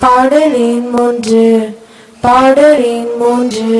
பாடலின் 3 பாடலின் 3.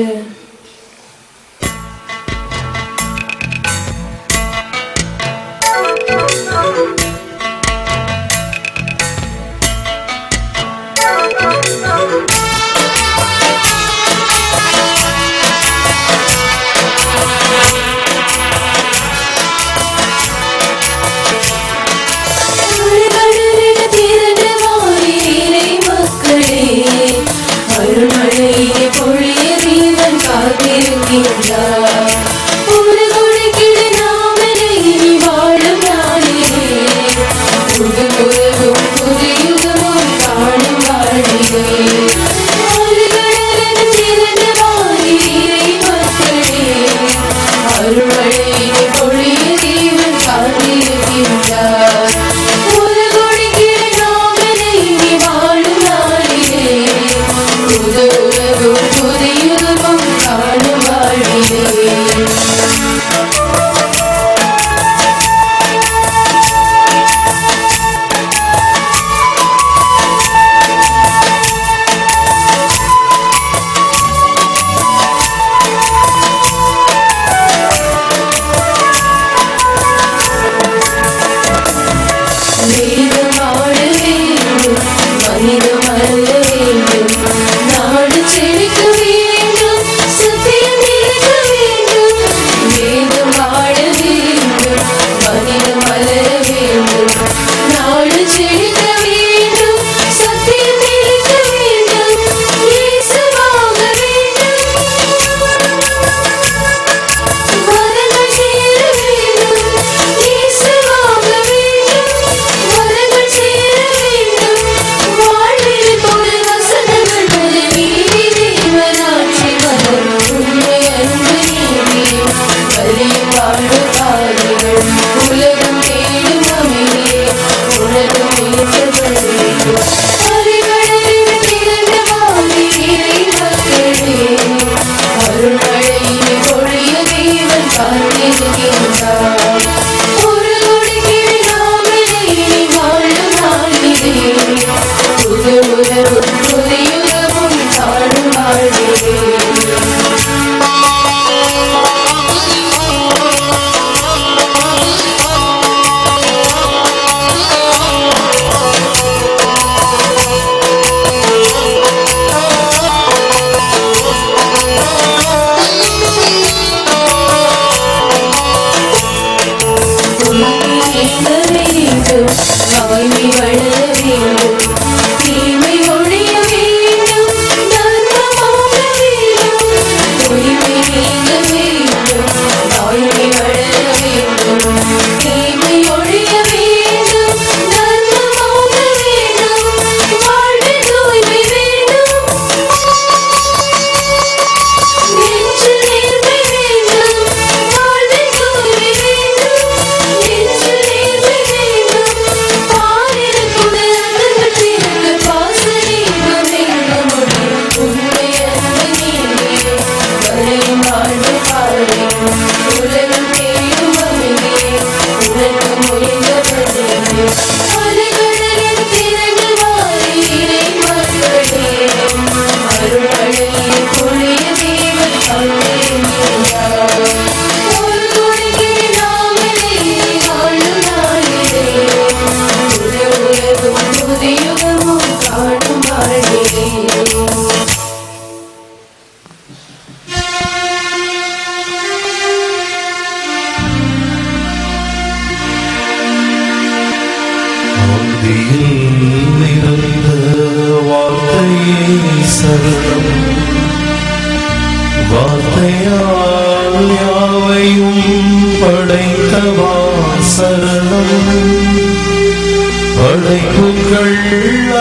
வார்த்தையால் யாவையும் படைத்தவா சரணம். படைப்புகள்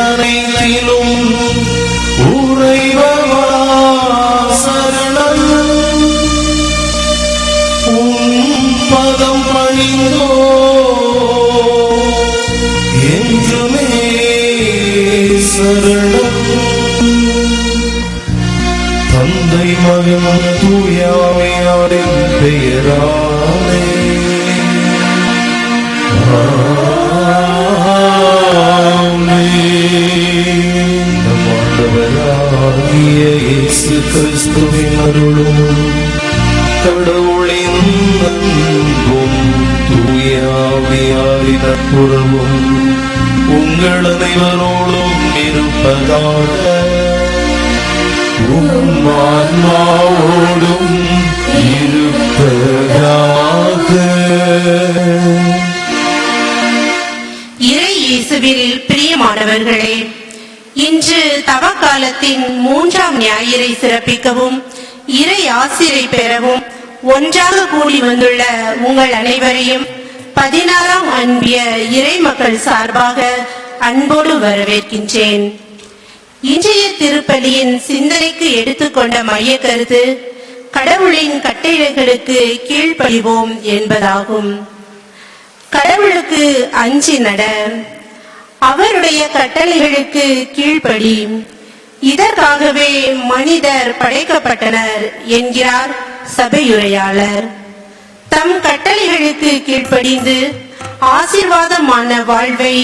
அனைத்திலும் உறைபவா சரணம். உன் பதம் பணிந்தோ என்றுமே சரணம். தந்தை மகன் தூயாவியாரின் பெயராலே ஆமென். கடவுளின் அன்பும் தூய ஆவியாரின் நட்புறவும் உங்கள் அனைவரோடும் இருப்பதாக. உம் ஆன்மாவோடும் இருப்பதாக. இறை இயேசுவில் பிரியமானவர்களே, இன்று தவக்காலத்தின் 3ஆம் ஞாயிறை சிறப்பிக்கவும் இறை ஆசிரை பெறவும் ஒன்றாக கூடி வந்துள்ள உங்கள் அனைவரையும் 16ஆம் அன்பிய இறை மக்கள் சார்பாக அன்போடு வரவேற்கின்றேன். இன்றைய திருப்பலியின் சிந்தனைக்கு எடுத்துக்கொண்ட மைய கருத்து கடவுளின் கட்டளைகளுக்கு கீழ்ப்படிவோம் என்பதாகும். கடவுளுக்கு அஞ்சி நட, அவருடைய கட்டளைகளுக்கு கீழ்ப்படி, இதற்காகவே மனிதர் படைக்கப்பட்டனர் என்கிறார் சபையுரையாளர். தம் கட்டளைகளுக்கு கீழ்ப்படிந்து ஆசீர்வாதமான வாழ்வை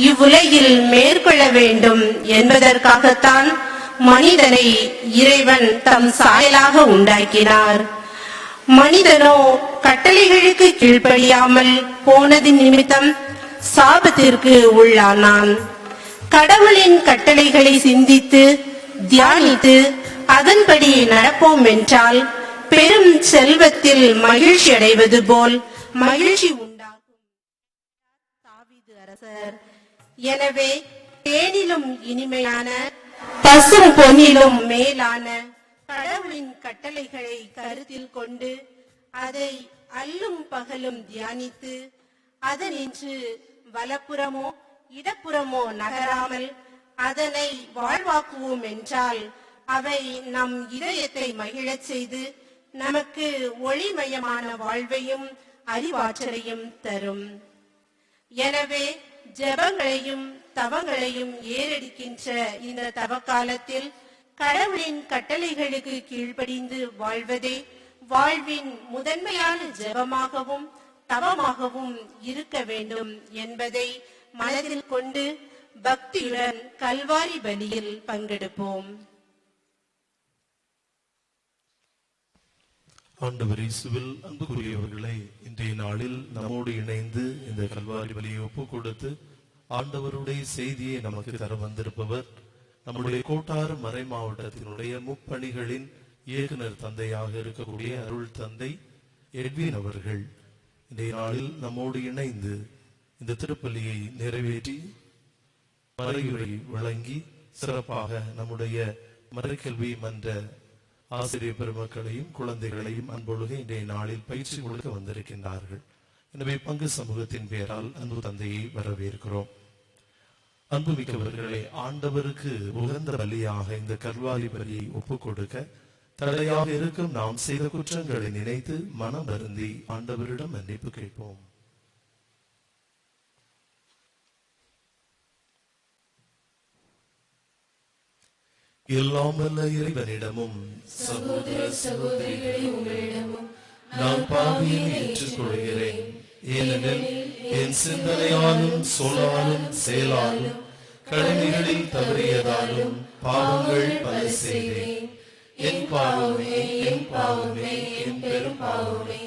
இவ்வுலகில் மேற்கொள்ள வேண்டும் என்பதற்காகத்தான் மனிதனை இறைவன் தம் சாயலாக உண்டாக்கினார். மனிதனோ கட்டளைகளுக்கு கீழ்ப்படியாமல் போனதின் நிமித்தம் சாபத்திற்கு உள்ளானான். கடவுளின் கட்டளைகளை சிந்தித்து தியானித்து அதன்படி நடப்போம் என்றால் பெரும் செல்வத்தில் மகிழ்ச்சி அடைவது போல் மகிழ்ச்சி உண்டாகும் தாவீது அரசர். எனவே தேனிலும் இனிமையான பசும் பொன்னிலும் மேலான கடவுளின் கட்டளைகளை கருத்தில் கொண்டு அதை அல்லும் பகலும் தியானித்து அதனின்று வலப்புறமோ இடப்புறமோ நகராமல் அதனை வாழ்வாக்குவோம் என்றால் அவை நம் இதயத்தை மகிழச் செய்து நமக்கு ஒளிமயமான வாழ்வையும் அறிவாற்றலையும் தரும். எனவே ஜெபங்களையும் தவங்களையும் ஏறெடுக்கின்ற இந்த தவக்காலத்தில் கடவுளின் கட்டளைகளுக்கு கீழ்ப்படிந்து வாழ்வதே வாழ்வின் முதன்மையான ஜெபமாகவும் தவமாகவும் இருக்க வேண்டும் என்பதை மனதில் கொண்டு பக்தியுடன் கல்வாரி பலியில் பங்கெடுப்போம். ஆண்டவர் இயேசுவில் அன்புக்குரியவர்களே, இன்றைய நாளில் நம்மோடு இணைந்து இந்த கல்வாரி பலியை ஒப்புக் கொடுத்து ஆண்டவருடைய செய்தியை நமக்கு தர வந்திருப்பவர் நம்முடைய கோட்டாறு மறை மாவட்டத்தினுடைய முப்பணிகளின் இயக்குனர் தந்தையாக இருக்கக்கூடிய அருள் தந்தை எட்வின் அவர்கள் இன்றைய நாளில் நம்மோடு இணைந்து இந்த திருப்பலியை நிறைவேற்றி மறையுரை வழங்கி சிறப்பாக நம்முடைய மறைக்கல்வி மன்ற ஆசிரியர் பெருமக்களையும் குழந்தைகளையும் அன்பொழுக இன்றைய நாளில் பயிற்சி கொடுக்க வந்திருக்கின்றார்கள். எனவே பங்கு சமூகத்தின் பெயரால் அன்பு தந்தையை வரவேற்கிறோம். அன்புமிக்கவர்களே, ஆண்டவருக்கு உகந்த பலியாக இந்த கல்வாரி பலியை ஒப்புக் கொடுக்க தடையாக இருக்கும் நாம் செய்த குற்றங்களை நினைத்து மனம் வருந்தி ஆண்டவரிடம் மன்னிப்பு கேட்போம். எல்லாம் வல்ல இறைவனிடமும் சகோதர சகோதரிகளை உங்களிடமும் நான் பாவியை ஏற்றுக்கொள்கிறேன். ஏனெனில் என் சிந்தனையாலும் சொல்லாலும் செயலாலும் கடமைகளில் தவறியதாலும் பாவங்கள் பல செய்தேன். என் பாவமே, என் பாவமே, என் பெரும் பாவமே.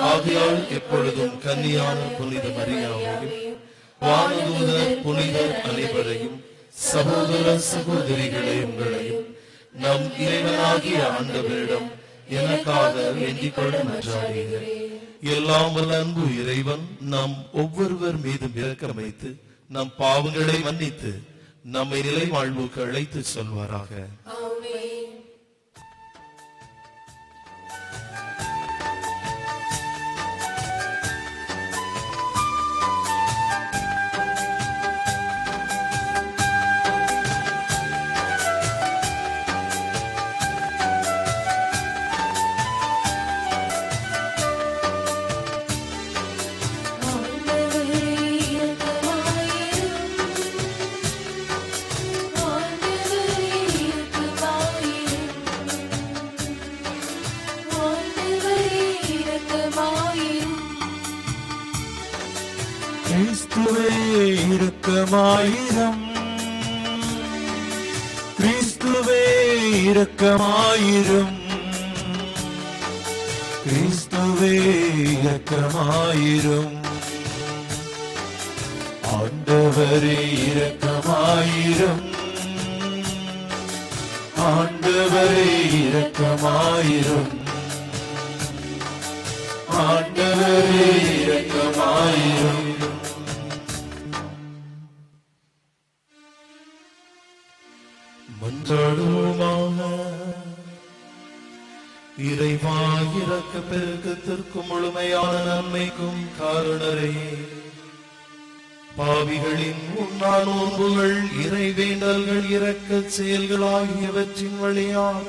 ஆகையால் எப்பொழுதும் கன்னியான புனித மரியாவையும் வானதூதர் புனிதர் அனைவரையும் சகோதர சகோதரிகளே உங்களையும் நம் இறைவனாகிய ஆண்டவரிடம் எனக்காக வேண்டிக் கொள்ள மன்றாடுகிறேன். எல்லாம் வல்ல அன்பு இறைவன் நம் ஒவ்வொருவர் மீதும் இரக்கம் வைத்து நம் பாவங்களை மன்னித்து நம்மை நிலை வாழ்வுக்கு அழைத்து சொல்வாராக. இரக்கமாயிரம் கிறிஸ்துவே இரக்கமாயிரம் கிறிஸ்துவே இரக்கமாயிரும். ஆண்டவரே இரக்கமாயிரும். ஆண்டவரே இரக்கமாயிரும். ஆண்டவரே இரக்கமாயிரும். மன்றாடுவோமாக. இறைவா, இரக்க பெருக்கத்திற்கும் முழுமையான நன்மைக்கும் காரணரே, பாவிகளின் உண்ணா நோன்புகள், இறைவேண்டல்கள், இரக்க செயல்கள் ஆகியவற்றின் வழியாக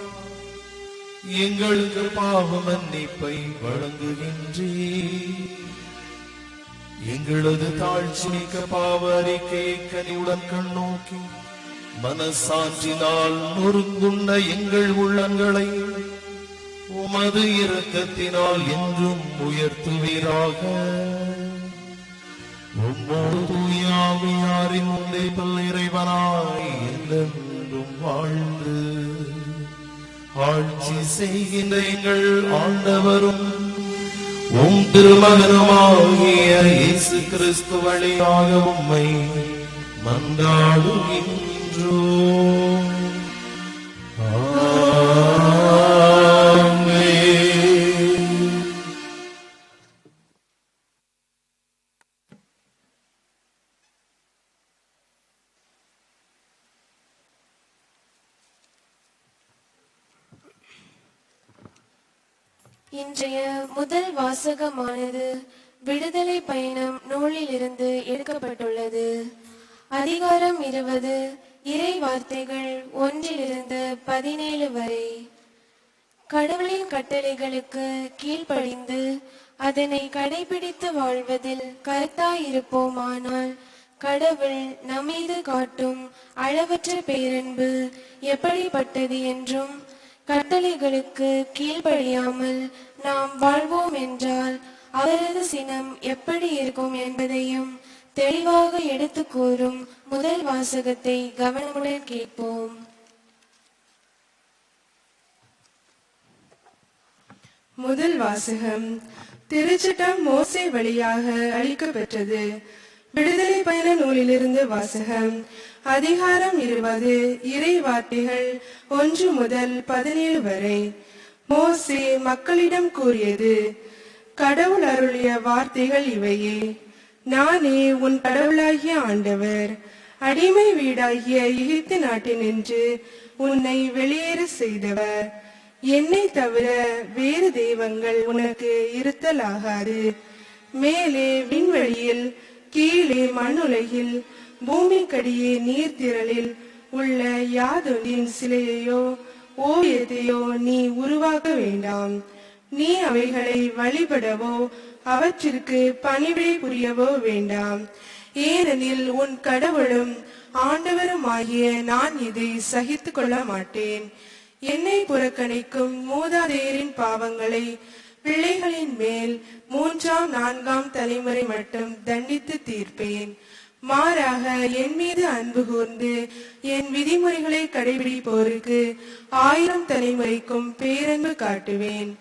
எங்களுக்கு பாவ மன்னிப்பை வழங்குகின்றீர். எங்களது தாழ்ச்சி மிக்க பாவ அறிக்கையை கனிவுடன் கண்ணோக்கி மனசாட்சினால் நொறுங்குண்ட எங்கள் உள்ளங்களை உமது இரக்கத்தினால் என்றும் உயர்த்துவீராக. உம்மோடு தூய ஆவியாரின் உந்தைப்பில் இறைவனாய் என்றென்றும் வாழ்ந்து ஆட்சி செய்கின்ற எங்கள் ஆண்டவரும் உம் திருமகனுமாகிய இயேசு கிறிஸ்து வழியாக உம்மை மன்றாடுகின்றோம். இன்றைய முதல் வாசகமானது விடுதலை பயணம் நூலிலிருந்து எடுக்கப்பட்டுள்ளது. அதிகாரம் 20, இறை வார்த்தைகள் 1-17 வரை. கடவுளின் கட்டளைகளுக்கு கீழ்ப்படிந்து அதனை கடைபிடித்து வாழ்வதில் கருத்தாயிருப்போமானால் கடவுள் நம்மீது காட்டும் அளவற்ற பேரன்பு எப்படிப்பட்டது என்றும், கட்டளைகளுக்கு கீழ்ப்படியாமல் நாம் வாழ்வோம் என்றால் அவரது சினம் எப்படி இருக்கும் என்பதையும் தெளிவாக எடுத்து கூறும் முதல் வாசகத்தை கவனமுடன் கேட்போம். முதல் வாசகம். திருச்சட்டம் மோசே வழியாக அளிக்கப்பெற்றது. விடுதலை பயண நூலிலிருந்து வாசகம். அதிகாரம் 20, இறை வார்த்தைகள் 1-17 வரை. மோசே மக்களிடம் கூறியது: கடவுள் அருளிய வார்த்தைகள் இவையே. நானே உன் கடவுளாகிய ஆண்டவர். அடிமை வீடாகிய எகிப்து நாட்டினின்று உன்னை வெளியேற செய்தவர். என்னை தவிர வேறு தெய்வங்கள் உனக்கு இருத்தலாகாது. மேலே விண்வெளியில், கீழே மண்ணுலகில், பூமிக்கடியே நீர்த்திரளில் உள்ள யாதொன்றின் சிலையையோ ஓவியத்தையோ நீ உருவாக்க வேண்டாம். நீ அவைகளை வழிபடவோ அவற்றிற்கு பணிவிடை புரியவோ வேண்டாம். ஏனெனில் உன் கடவுளும் ஆண்டவருமாகிய நான் இதை சகித்து கொள்ள மாட்டேன். என்னை புறக்கணிக்கும் மூதாதையரின் பாவங்களை பிள்ளைகளின் மேல் 3ஆம் 4ஆம் தலைமுறை மட்டும் தண்டித்து தீர்ப்பேன். மாறாக என் மீது அன்பு கூர்ந்து என் விதிமுறைகளை கடைபிடிப்போருக்கு 1000 தலைமுறைக்கும் பேரன்பு காட்டுவேன்.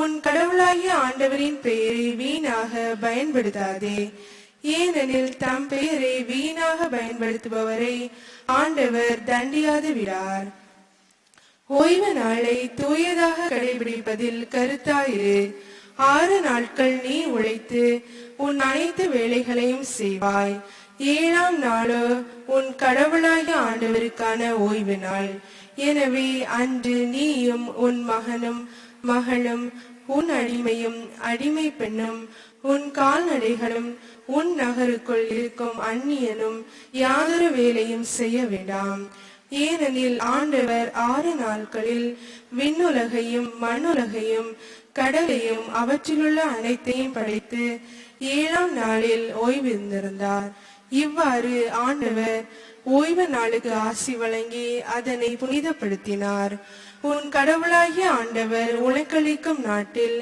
உன் கடவுளாகிய ஆண்டவரின் பெயரை வீணாக பயன்படுத்தாதே. ஏனெனில் தம் பெயரை வீணாக பயன்படுத்துபவரை ஆண்டவர் தண்டியாது விடார். ஓய்வு நாளை தூயதாக கடைபிடிப்பதில் கருத்தாயிரு. 6 நாட்கள் நீ உழைத்து உன் அனைத்து வேலைகளையும் செய்வாய். 7ஆம் நாளோ உன் கடவுளாகிய ஆண்டவருக்கான ஓய்வு நாள். எனவே அன்று நீயும் உன் மகனும் மகளும் உன் அடிமையும் அடிமை பெண்ணும் உன் கால்நடைகளும் உன் நகருக்குள் இருக்கும் அந்நியனும் யாதொரு வேலையும் செய்ய வேண்டாம். ஏனெனில் ஆண்டவர் 6 நாட்களில் விண்ணுலகையும் மண்ணுலகையும் கடலையும் அவற்றிலுள்ள அனைத்தையும் படைத்து 7ஆம் நாளில் ஓய்விருந்தார். இவ்வாறு ஆண்டவர் ஓய்வு நாளுக்கு ஆசி வழங்கி அதனை புனிதப்படுத்தினார். உன் கடவுளாகிய ஆண்டவர் உனக்களிக்கும் நாட்டில்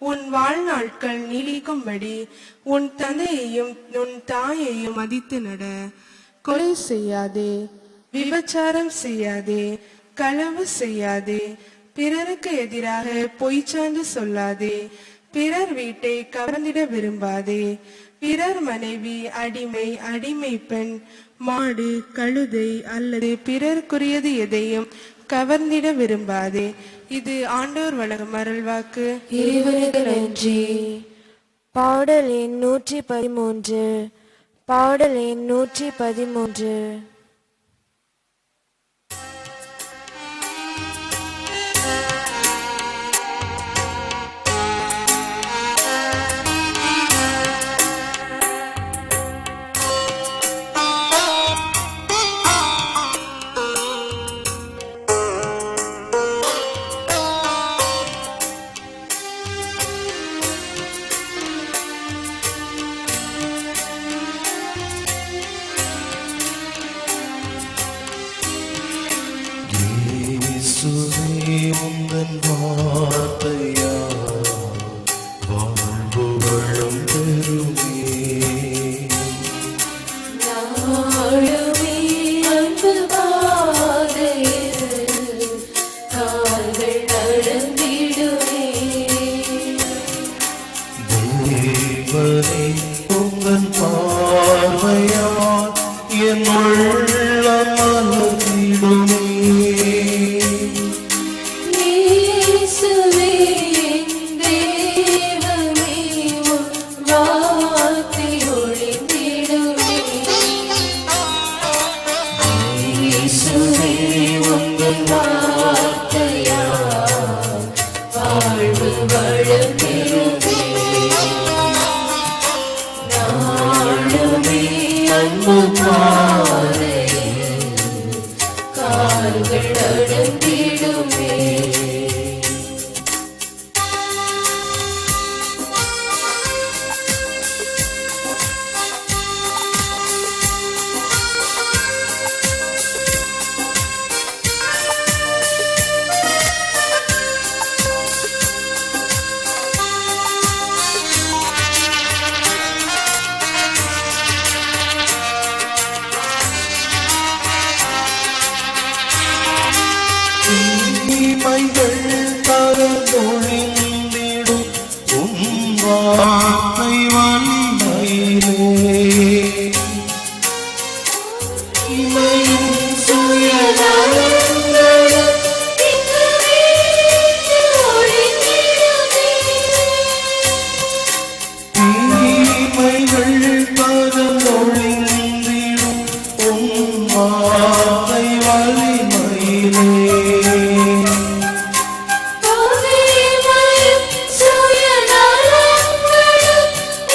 உன் வாழ்நாட்கள் நீடிக்கும்படி உன் தந்தையையும் உன் தாயையும் மதித்து நட. கொலை செய்யாதே, விபச்சாரம் செய்யாதே, களவு செய்யாதே, பிறருக்கு எதிராக பொய்ச்சான்று சொல்லாதே. பிறர் வீட்டை கவர்ந்திட விரும்பாதே. பிறர் மனைவி, அடிமை, அடிமை பெண், மாடு, கழுதை அல்லது பிறருக்குரியது எதையும் கவர்ந்திட விரும்பாதே. இது ஆண்டோர் வழங்கும் அருள்வாக்கு. இறைவனுக்கு நன்றி. பாடல் எண் 113. பாடல் எண் 113. இயேசுவே உந்தன் வார்த்தையால் வாழ்வு வளம் பெறுமே. நாளுமே அன்பு பாதையில் கால்கள் நடந்திடுமே. தேவனே உந்தன் பார்வையால் என் உள்ளம் மலர்ந்திடுமே. இயேசுவே என் தேவனே, உம் வார்த்தை ஒளிந்திடுமே. இயேசுவே உந்தன் வார்த்தையால் வாழ்வு வளம் பெறுமே. நாளுமே அன்பு பாதையில் கால்கள் நடந்திடுமே. தீமைகள் பரந்தொழிந்திடும் உம் வார்த்தை வலிமையிலே. இமையும் சுயநலங்களும் இங்கு வீட்டு ஒளிந்திடுமே. தீமைகள் பரந்தொழிந்திடும் உம் வார்த்தை வலிமையிலே. பகைமையும் சுயநலங்களும்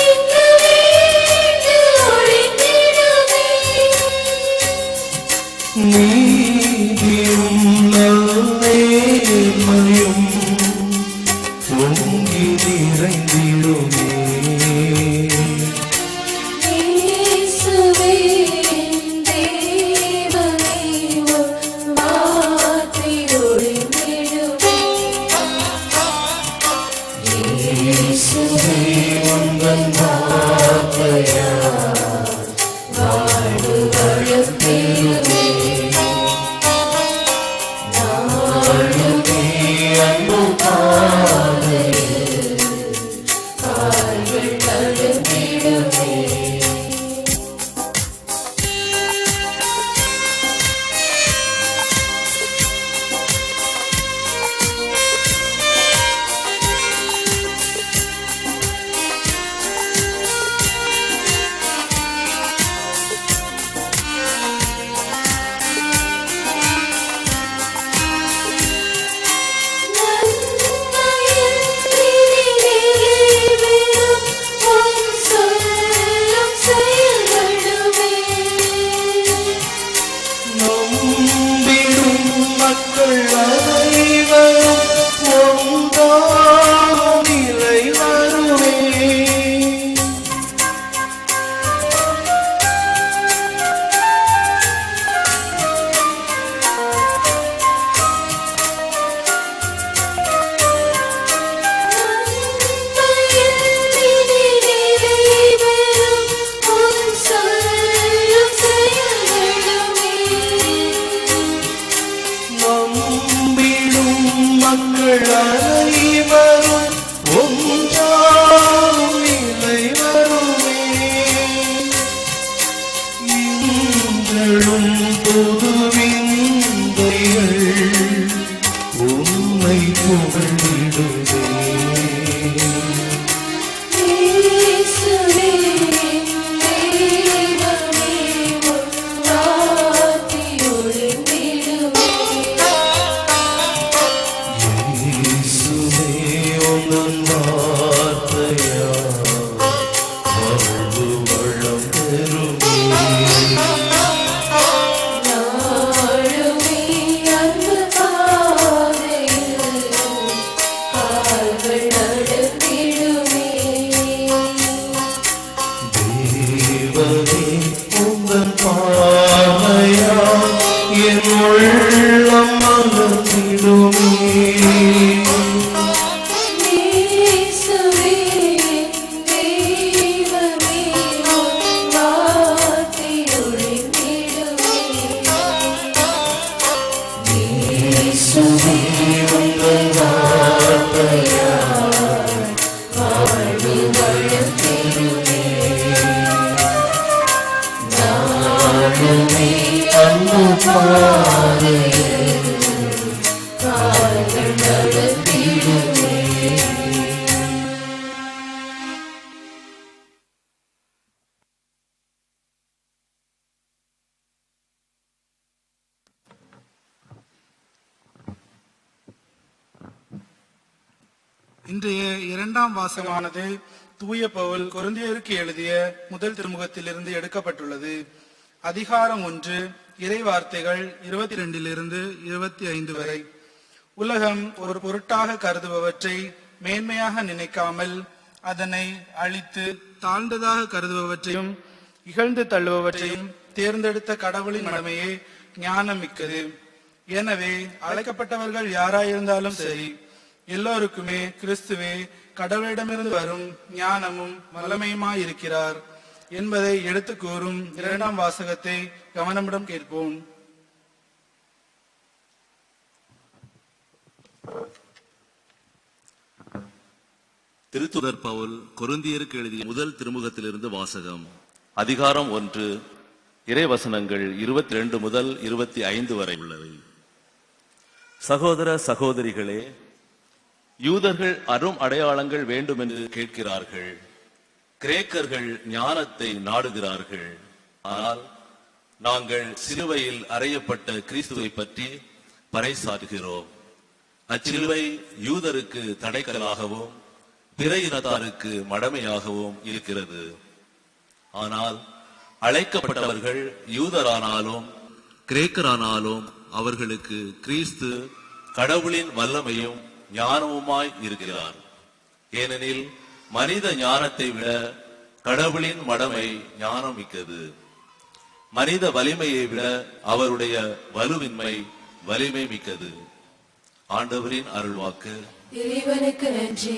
இங்கு வீட்டு ஒளிந்திடுமே. நீதியும் நேர்மையும் பொங்கி நிறைந்திடுமே. இயேசுவே என் தேவனே, உம் வார்த்தை ஒளிந்திடுமே. இயேசுவே உந்தன் வார்த்தையால் வாழ்வு வளம் பெறுமே. நாளுமே அன்பு பாதையில் கால்கள் நடந்திடுமே. நன்மையில் பிரிவேறும் பாதையில் கால்கள் நடத்திடுமே. இன்றைய இரண்டாம் வாசகமானது தூய பவுல் கொரிந்தியருக்கு எழுதிய முதல் திருமுகத்திலிருந்து எடுக்கப்பட்டுள்ளது. அதிகாரம் 1, இறை வார்த்தைகள் 22 25 வரை. உலகம் ஒரு பொருட்டாக கருதுபவற்றை மேன்மையாக நினைக்காமல் அதனை அழித்து தாழ்ந்ததாக கருதுபவற்றையும் இகழ்ந்து தள்ளுபவற்றையும் தேர்ந்தெடுத்த கடவுளின் மடமையே ஞானம் மிக்கது. எனவே அழைக்கப்பட்டவர்கள் யாராயிருந்தாலும் சரி, எல்லோருக்குமே கிறிஸ்துவே கடவுளிடமிருந்து வரும் ஞானமும் வல்லமையுமாயிருக்கிறார் என்பதை எடுத்து கூறும் இரண்டாம் வாசகத்தை கவனமுடன் கேட்போம். திருத்துதர் பவுல் கொரிந்தியருக்கு எழுதிய முதல் திருமுகத்திலிருந்து வாசகம். அதிகாரம் 1, இறைவசனங்கள் 22 முதல் 25 வரை உள்ளவை. சகோதர சகோதரிகளே, யூதர்கள் அரும் அடையாளங்கள் வேண்டும் என்று கேட்கிறார்கள். கிரேக்கர்கள் ஞானத்தை நாடுகிறார்கள். ஆனால் நாங்கள் சிலுவையில் அறையப்பட்ட கிறிஸ்துவை பற்றி பறைசாற்றுகிறோம். அச்சிலுவை யூதருக்கு தடைக்கலாகவும் பிற இனத்தாருக்கு மடமையாகவும் இருக்கிறது. ஆனால் அழைக்கப்பட்டவர்கள் யூதரானாலும் கிரேக்கரானாலும் அவர்களுக்கு கிறிஸ்து கடவுளின் வல்லமையும் ஞானமுமாய் இருக்கிறார். ஏனெனில் மனித ஞானத்தை விட கடவுளின் மடமை ஞானம் மிக்கது. மனித வலிமையை விட அவருடைய வலுவின்மை வலிமை மிக்கது. ஆண்டவரின் அருள்வாக்கு. இறைவனுக்கு நன்றி.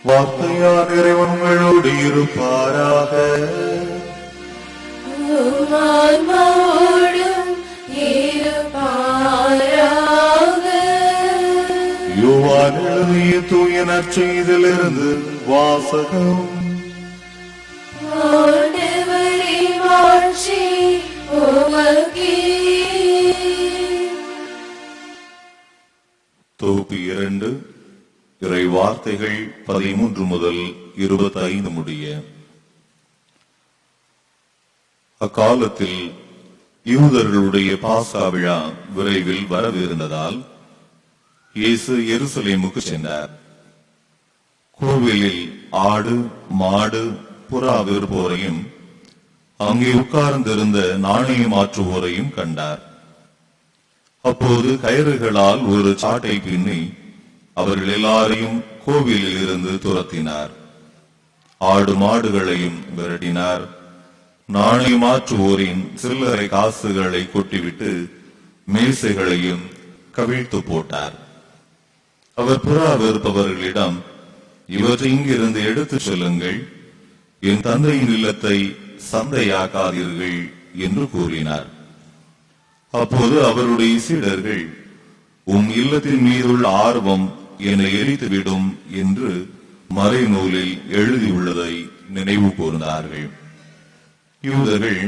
வார்த்தையால் இறைவன் உங்களோடு இருப்பாராக. யோவான் எழுதிய தூய நற்செய்தியிலிருந்து வாசகம். தொகுப்பு 2, இறை வார்த்தைகள் 13 முதல் 25 முடிய. அக்காலத்தில் யூதர்களுடைய பாஸ்கா விழா விரைவில் வரவிருந்ததால் இயேசு எருசலேமுக்கு சென்றார். கோவிலில் ஆடு, மாடு, புறா விற்போரையும் அங்கே உட்கார்ந்திருந்த நாணயம் மாற்றுவோரையும் கண்டார். அப்போது கயிறுகளால் ஒரு சாட்டை பின்னி அவர்கள் எல்லாரையும் கோவிலில் இருந்து துரத்தினார். ஆடு மாடுகளையும் விரட்டினார். நாணயம் மாற்றுவோரின் சில்லறை காசுகளை கொட்டிவிட்டு மேசைகளையும் கவிழ்த்து போட்டார். அவர் புறா விற்பவர்களிடம், இவற்றை இங்கிருந்து எடுத்துச் செல்லுங்கள், என் தந்தையின் இல்லத்தை சந்தையாக்காதீர்கள் என்று கூறினார். அப்போது அவருடைய சீடர்கள் இல்லத்தின் மீதுள்ள ஆர்வம் என்னை எரித்துவிடும் என்று மறைநூலில் எழுதியுள்ளதை நினைவு கூர்ந்தார்கள். யூதர்கள்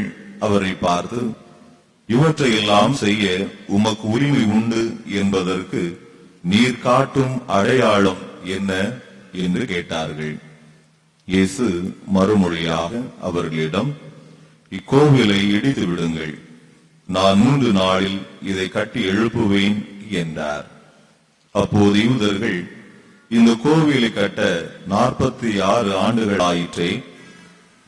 அவரை பார்த்து, இவற்றையெல்லாம் செய்ய உமக்கு உரிமை உண்டு என்பதற்கு நீர் காட்டும் அடையாளம் என்ன என்று கேட்டார்கள். இயேசு மறுமொழியாக அவர்களிடம், இக்கோவிலை இடித்து விடுங்கள், நான் 3 நாளில் இதை கட்டி எழுப்புவேன் என்றார். அப்போது யூதர்கள், இந்த கோவிலை கட்ட 46 ஆண்டுகள் ஆயிற்றே,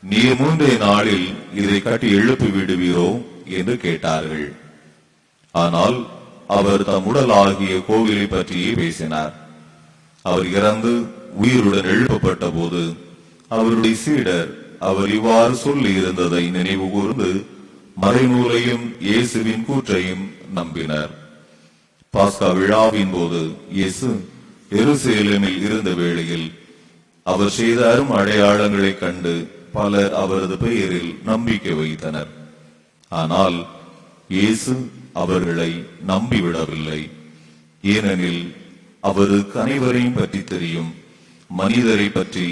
நீர் 3 நாளில் இதை கட்டி எழுப்பி விடுவீரோ என்று கேட்டார்கள். ஆனால் அவர் தம் உடலாகிய கோவிலை பற்றியே பேசினார். அவர் இறந்து உயிருடன் எழுப்பப்பட்ட போது அவருடைய சீடர் அவர் இவ்வாறு சொல்லி இருந்ததை நினைவு கூர்ந்து மறைநூலையும் இயேசுவின் கூற்றையும் நம்பினர். பாஸ்கா விழாவின் போது இயேசு எருசலேமில் இருந்த வேளையில் அவர் செய்த அரும் அடையாளங்களை கண்டு பலர் அவரது பெயரில் நம்பிக்கை வைத்தனர். ஆனால் இயேசு அவர்களை நம்பிவிடவில்லை. ஏனெனில் அவருக்கு அனைவரையும் பற்றி தெரியும். மனிதரை பற்றி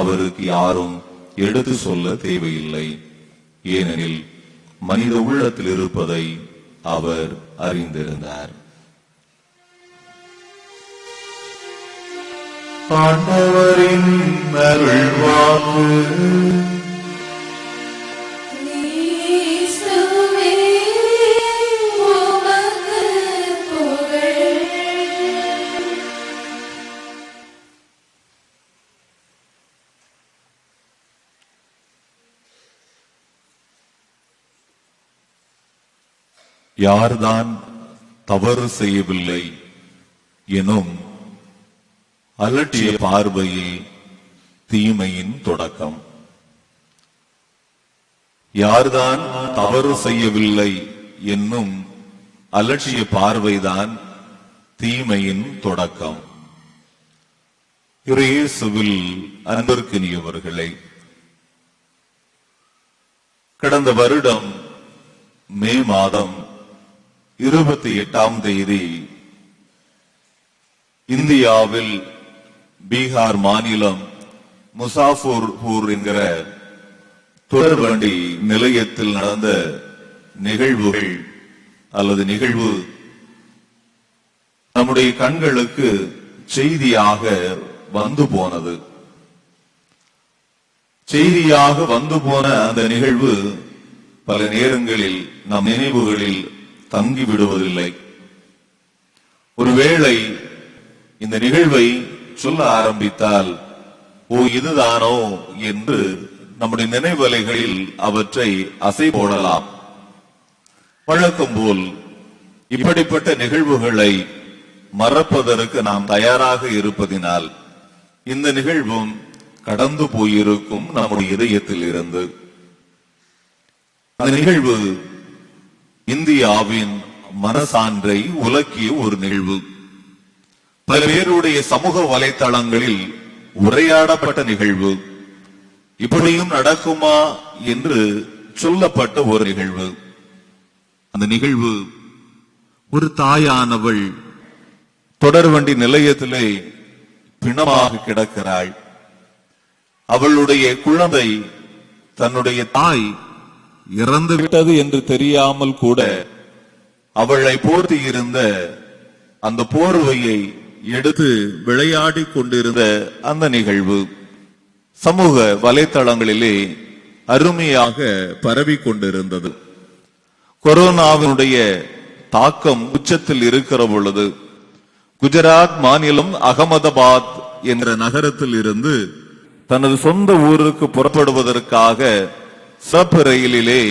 அவருக்கு யாரும் எடுத்து சொல்ல தேவையில்லை. ஏனெனில் மனித உள்ளத்தில் இருப்பதை அவர் அறிந்திருந்தார். ஆண்டவரின் அருள்வாக்கு. இயேசுவே உமக்கு புகழ். யார்தான் தவறு செய்யவில்லை எனும் அலட்சிய பார்வையே தீமையின் தொடக்கம். யார்தான் தவறு செய்யவில்லை என்னும் அலட்சிய பார்வைதான் தீமையின் தொடக்கம். இயேசுவில் அன்பிற்கினியவர்களே, கடந்த வருடம் மே மாதம் 28ஆம் தேதி இந்தியாவில் பீகார் மாநிலம் முசாஃபர்பூர் என்கிற தொடர்வண்டி நிலையத்தில் நடந்த நிகழ்வுகள் அல்லது நிகழ்வு நம்முடைய கண்களுக்கு செய்தியாக வந்து போனது. செய்தியாக வந்து போன அந்த நிகழ்வு பல நேரங்களில் நம் நினைவுகளில் தங்கி விடுவதில்லை. ஒருவேளை இந்த நிகழ்வை சொல்ல ஆரம்பித்தால், ஓ இதுதானோ என்று நம்முடைய நினைவலைகளில் அவற்றை அசை போடலாம். வழக்கம் போல் இப்படிப்பட்ட நிகழ்வுகளை மறப்பதற்கு நாம் தயாராக இருப்பதினால் இந்த நிகழ்வும் கடந்து போயிருக்கும் நம்முடைய இதயத்தில் இருந்து. அந்த நிகழ்வு இந்தியாவின் மனசான்றை உலக்கிய ஒரு நிகழ்வு. பல பேருடைய சமூக வலைத்தளங்களில் உரையாடப்பட்ட நிகழ்வு. இப்படியும் நடக்குமா என்று சொல்லப்பட்ட ஒரு நிகழ்வு. அந்த நிகழ்வு, ஒரு தாயானவள் தொடர்வண்டி நிலையத்திலே பிணமாக கிடக்கிறாள். அவளுடைய குழந்தை, தன்னுடைய தாய் இறந்து விட்டது என்று தெரியாமல் கூட அவளை போர்த்தி இருந்த அந்த போர்வையை எடுத்து விளையாடி கொண்டிருந்த அந்த நிகழ்வு சமூக வலைத்தளங்களிலே அருமையாக பரவி கொண்டிருந்தது. கொரோனாவினுடைய தாக்கம் உச்சத்தில் இருக்கிற பொழுது குஜராத் மாநிலம் அகமதாபாத் என்ற நகரத்தில் இருந்து தனது சொந்த ஊருக்கு புறப்படுவதற்காக சிறப்பு ரயிலிலே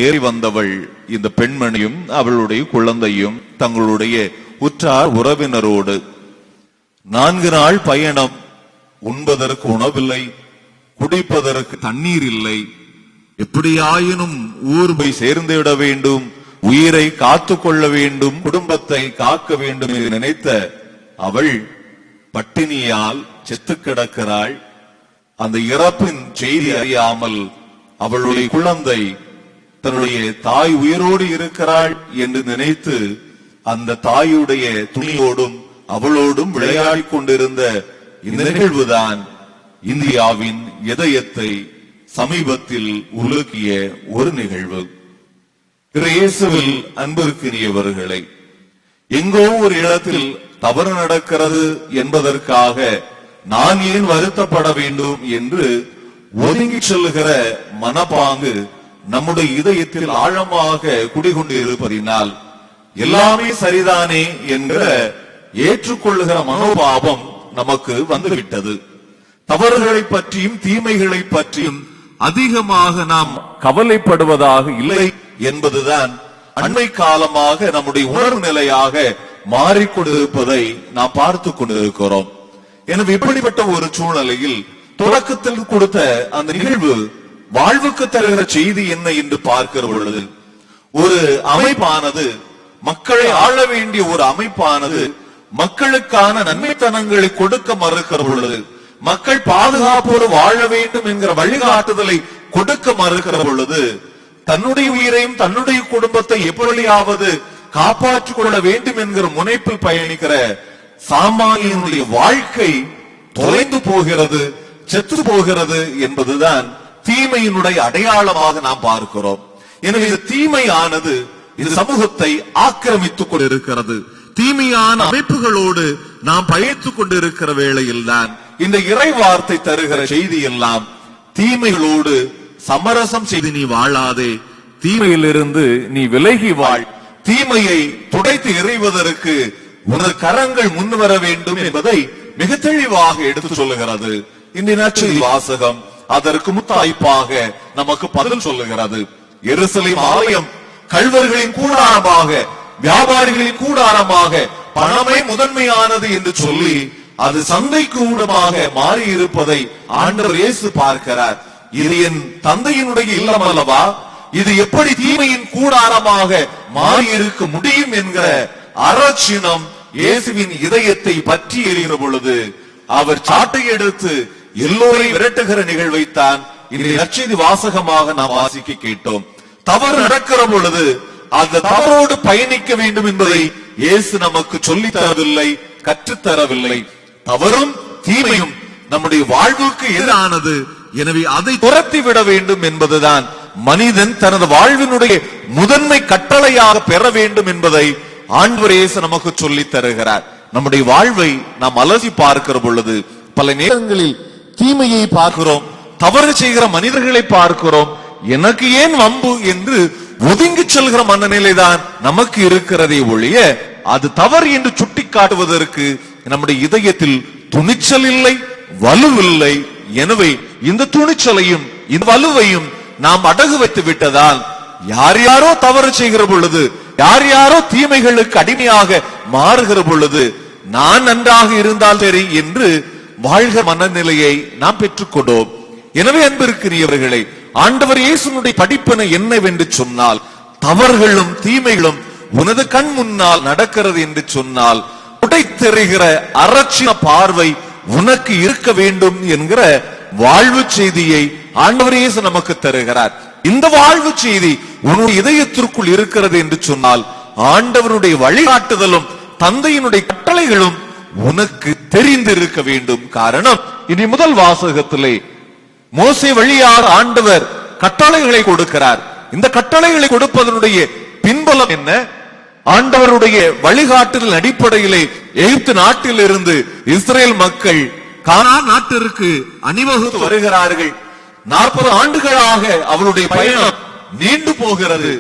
ஏறி வந்தவள் இந்த பெண்மணியும் அவளுடைய குழந்தையும் தங்களுடைய உற்றார் உறவினரோடு 4 நாள் பயணம். உண்பதற்கு உணவில்லை, குடிப்பதற்கு தண்ணீர் இல்லை. எப்படியாயினும் ஊர் போய் சேர்ந்து விட வேண்டும், உயிரை காத்து கொள்ள வேண்டும், குடும்பத்தை காக்க வேண்டும் என்று நினைத்த அவள் பட்டினியால் செத்து கிடக்கிறாள். அந்த இறப்பின் செய்தி அறியாமல் அவளுடைய குழந்தை தன்னுடைய தாய் உயிரோடு இருக்கிறாள் என்று நினைத்து அந்த தாயுடைய துணியோடும் அவளோடும் விளையாடிக் கொண்டிருந்த இந்த நிகழ்வுதான் இந்தியாவின் இதயத்தை சமீபத்தில் உலுக்கிய ஒரு நிகழ்வு. இயேசுவில் அன்பிற்கினியவர்களை, எங்கோ ஒரு இடத்தில் தவறு நடக்கிறது என்பதற்காக நான் ஏன் வருத்தப்பட வேண்டும் என்று ஒதுங்கி செல்லுகிற மனப்பாங்கு நம்முடைய இதயத்தில் ஆழமாக குடிகொண்டு இருப்பதினால் எல்லாமே சரிதானே என்கிற ஏற்றுக்கொள்ளுகிற மனோபாவம் நமக்கு வந்துவிட்டது. தவறுகளை பற்றியும் தீமைகளை பற்றியும் அதிகமாக நாம் கவலைப்படுவதாக இல்லை என்பதுதான் அண்மை காலமாக நம்முடைய உணர்வு நிலையாக மாறிக்கொண்டிருப்பதை நாம் பார்த்து கொண்டிருக்கிறோம். எனவே இப்படிப்பட்ட ஒரு சூழ்நிலையில் தொடக்கத்தில் கொடுத்த அந்த நிகழ்வு வாழ்வுக்கு தருகிற செய்தி என்ன என்று பார்க்கிற பொழுது, ஒரு அமைப்பானது, மக்களை ஆள வேண்டிய ஒரு அமைப்பானது மக்களுக்கான நன்மைத்தனங்களை கொடுக்க மறுக்கிற பொழுது, மக்கள் பாதுகாப்போடு வாழ வேண்டும் என்கிற வழிகாட்டுதலை கொடுக்க மறுக்கிற பொழுது, தன்னுடைய உயிரையும் தன்னுடைய குடும்பத்தை எப்படியாவது காப்பாற்றிக் கொள்ள வேண்டும் என்கிற முனைப்பில் பயணிக்கிற சாமானியனுடைய வாழ்க்கை தொலைந்து போகிறது, செத்து போகிறது என்பதுதான் தீமையினுடைய அடையாளமாக நாம் பார்க்கிறோம். எனவே இந்த தீமையானது இந்த சமூகத்தை ஆக்கிரமித்துக் கொண்டிருக்கிறது. தீமையான அமைப்புகளோடு நாம் பயணித்துக் கொண்டிருக்கிற வேளையில் தான் இந்த இறை வார்த்தை தருகிற செய்தி எல்லாம் தீமைகளோடு சமரசம் செய்து நீ வாழாதே, தீமையிலிருந்து நீ விலகி வாழ், தீமையை துடைத்து எறிவதற்கு உனது கரங்கள் முன் வர வேண்டும் என்பதை மிக தெளிவாக எடுத்து சொல்லுகிறது. இந்த நற்செய்தி வாசகம் அதற்கு முத்தாய்ப்பாக நமக்கு பதில் சொல்லுகிறது. எருசலேம் ஆலயம் கள்வர்களின் கூடாரமாக, வியாபாரிகளின் கூடாரமாக, பணமே முதன்மையானது என்று சொல்லி அது சந்தைக்கு ஊடமாக மாறி இருப்பதை ஆண்டவர் இயேசு பார்க்கிறார். இது என் தந்தையினுடைய இல்லம் அல்லவா, இது எப்படி தீமையின் கூடாரமாக மாறி இருக்க முடியும் என்கிற அரட்சினம் இயேசுவின் இதயத்தை பற்றி எறிகிற பொழுது அவர் சாட்டை எடுத்து எல்லோரையும் விரட்டுகிற நிகழ்வைத்தான் இந்த நற்செய்தி வாசகமாக நாம் வாசிக்க கேட்டோம். தவறு நடக்கிற பொழுது அந்த தவறோடு பயணிக்க வேண்டும் என்பதை இயேசு நமக்கு சொல்லித் தரவில்லை, கற்றுத்தரவில்லை. தவறும் தீமையும் நம்முடைய வாழ்வுக்கு எதிரானது. எனவே அதை துரத்தி விட வேண்டும் என்பதுதான் மனிதன் தனது வாழ்வினுடைய முதன்மை கட்டளையாக பெற வேண்டும் என்பதை ஆண்டவர் இயேசு நமக்கு சொல்லித் தருகிறார். நம்முடைய வாழ்வை நாம் அலசி பார்க்கிற பொழுது பல நேரங்களில் தீமையை பார்க்கிறோம், தவறு செய்கிற மனிதர்களை பார்க்கிறோம். எனக்கு ஏன் வம்பு என்று ஒதுங்கி செல்கிற மனநிலைதான் நமக்கு இருக்கிறதே ஒழிய அது தவறு என்று சுட்டி காட்டுவதற்கு நம்முடைய இதயத்தில் துணிச்சல் இல்லை, வலுவில்லை. எனவே இந்த துணிச்சலையும் இந்த வலுவையும் நாம் அடகு வைத்து விட்டதால் யார் யாரோ தவறு செய்கிற பொழுது, யார் யாரோ தீமைகளுக்கு அடிமையாக மாறுகிற பொழுது நான் நன்றாக இருந்தால் சரி என்று வாழ்கிற மனநிலையை நாம் பெற்றுக்கொண்டோம். எனவே அன்பிற்கினியவர்களே, ஆண்டவர் இயேசுனுடைய படிப்பினை என்னவென்று சொன்னால், தவறுகளும் தீமைகளும் உனது கண் முன்னால் நடக்கிறது என்று சொன்னால் உடைத்தெறிகிற அரட்சின பார்வை உனக்கு இருக்க வேண்டும் என்கிற வாழ்வு செய்தியை ஆண்டவர் இயேசு நமக்கு தருகிறார். இந்த வாழ்வு செய்தி உன்னுடைய இதயத்திற்குள் இருக்கிறது என்று சொன்னால் ஆண்டவருடைய வழிகாட்டுதலும் தந்தையினுடைய கட்டளைகளும் உனக்கு தெரிந்திருக்க வேண்டும். காரணம், இனி முதல் வாசகத்திலே மோசே வழியாக ஆண்டவர் கட்டளைகளை கொடுக்கிறார். இந்த கட்டளைகளை கொடுப்பதனுடைய பின்புலம் என்ன? ஆண்டவருடைய வழிகாட்டுதல் அடிப்படையிலே எகிப்து நாட்டில் இருந்து இஸ்ரேல் மக்கள் கானான் நாட்டிற்கு அணிவகுத்து வருகிறார்கள். 40 ஆண்டுகளாக அவருடைய பயணம் நீண்டு போகிறது.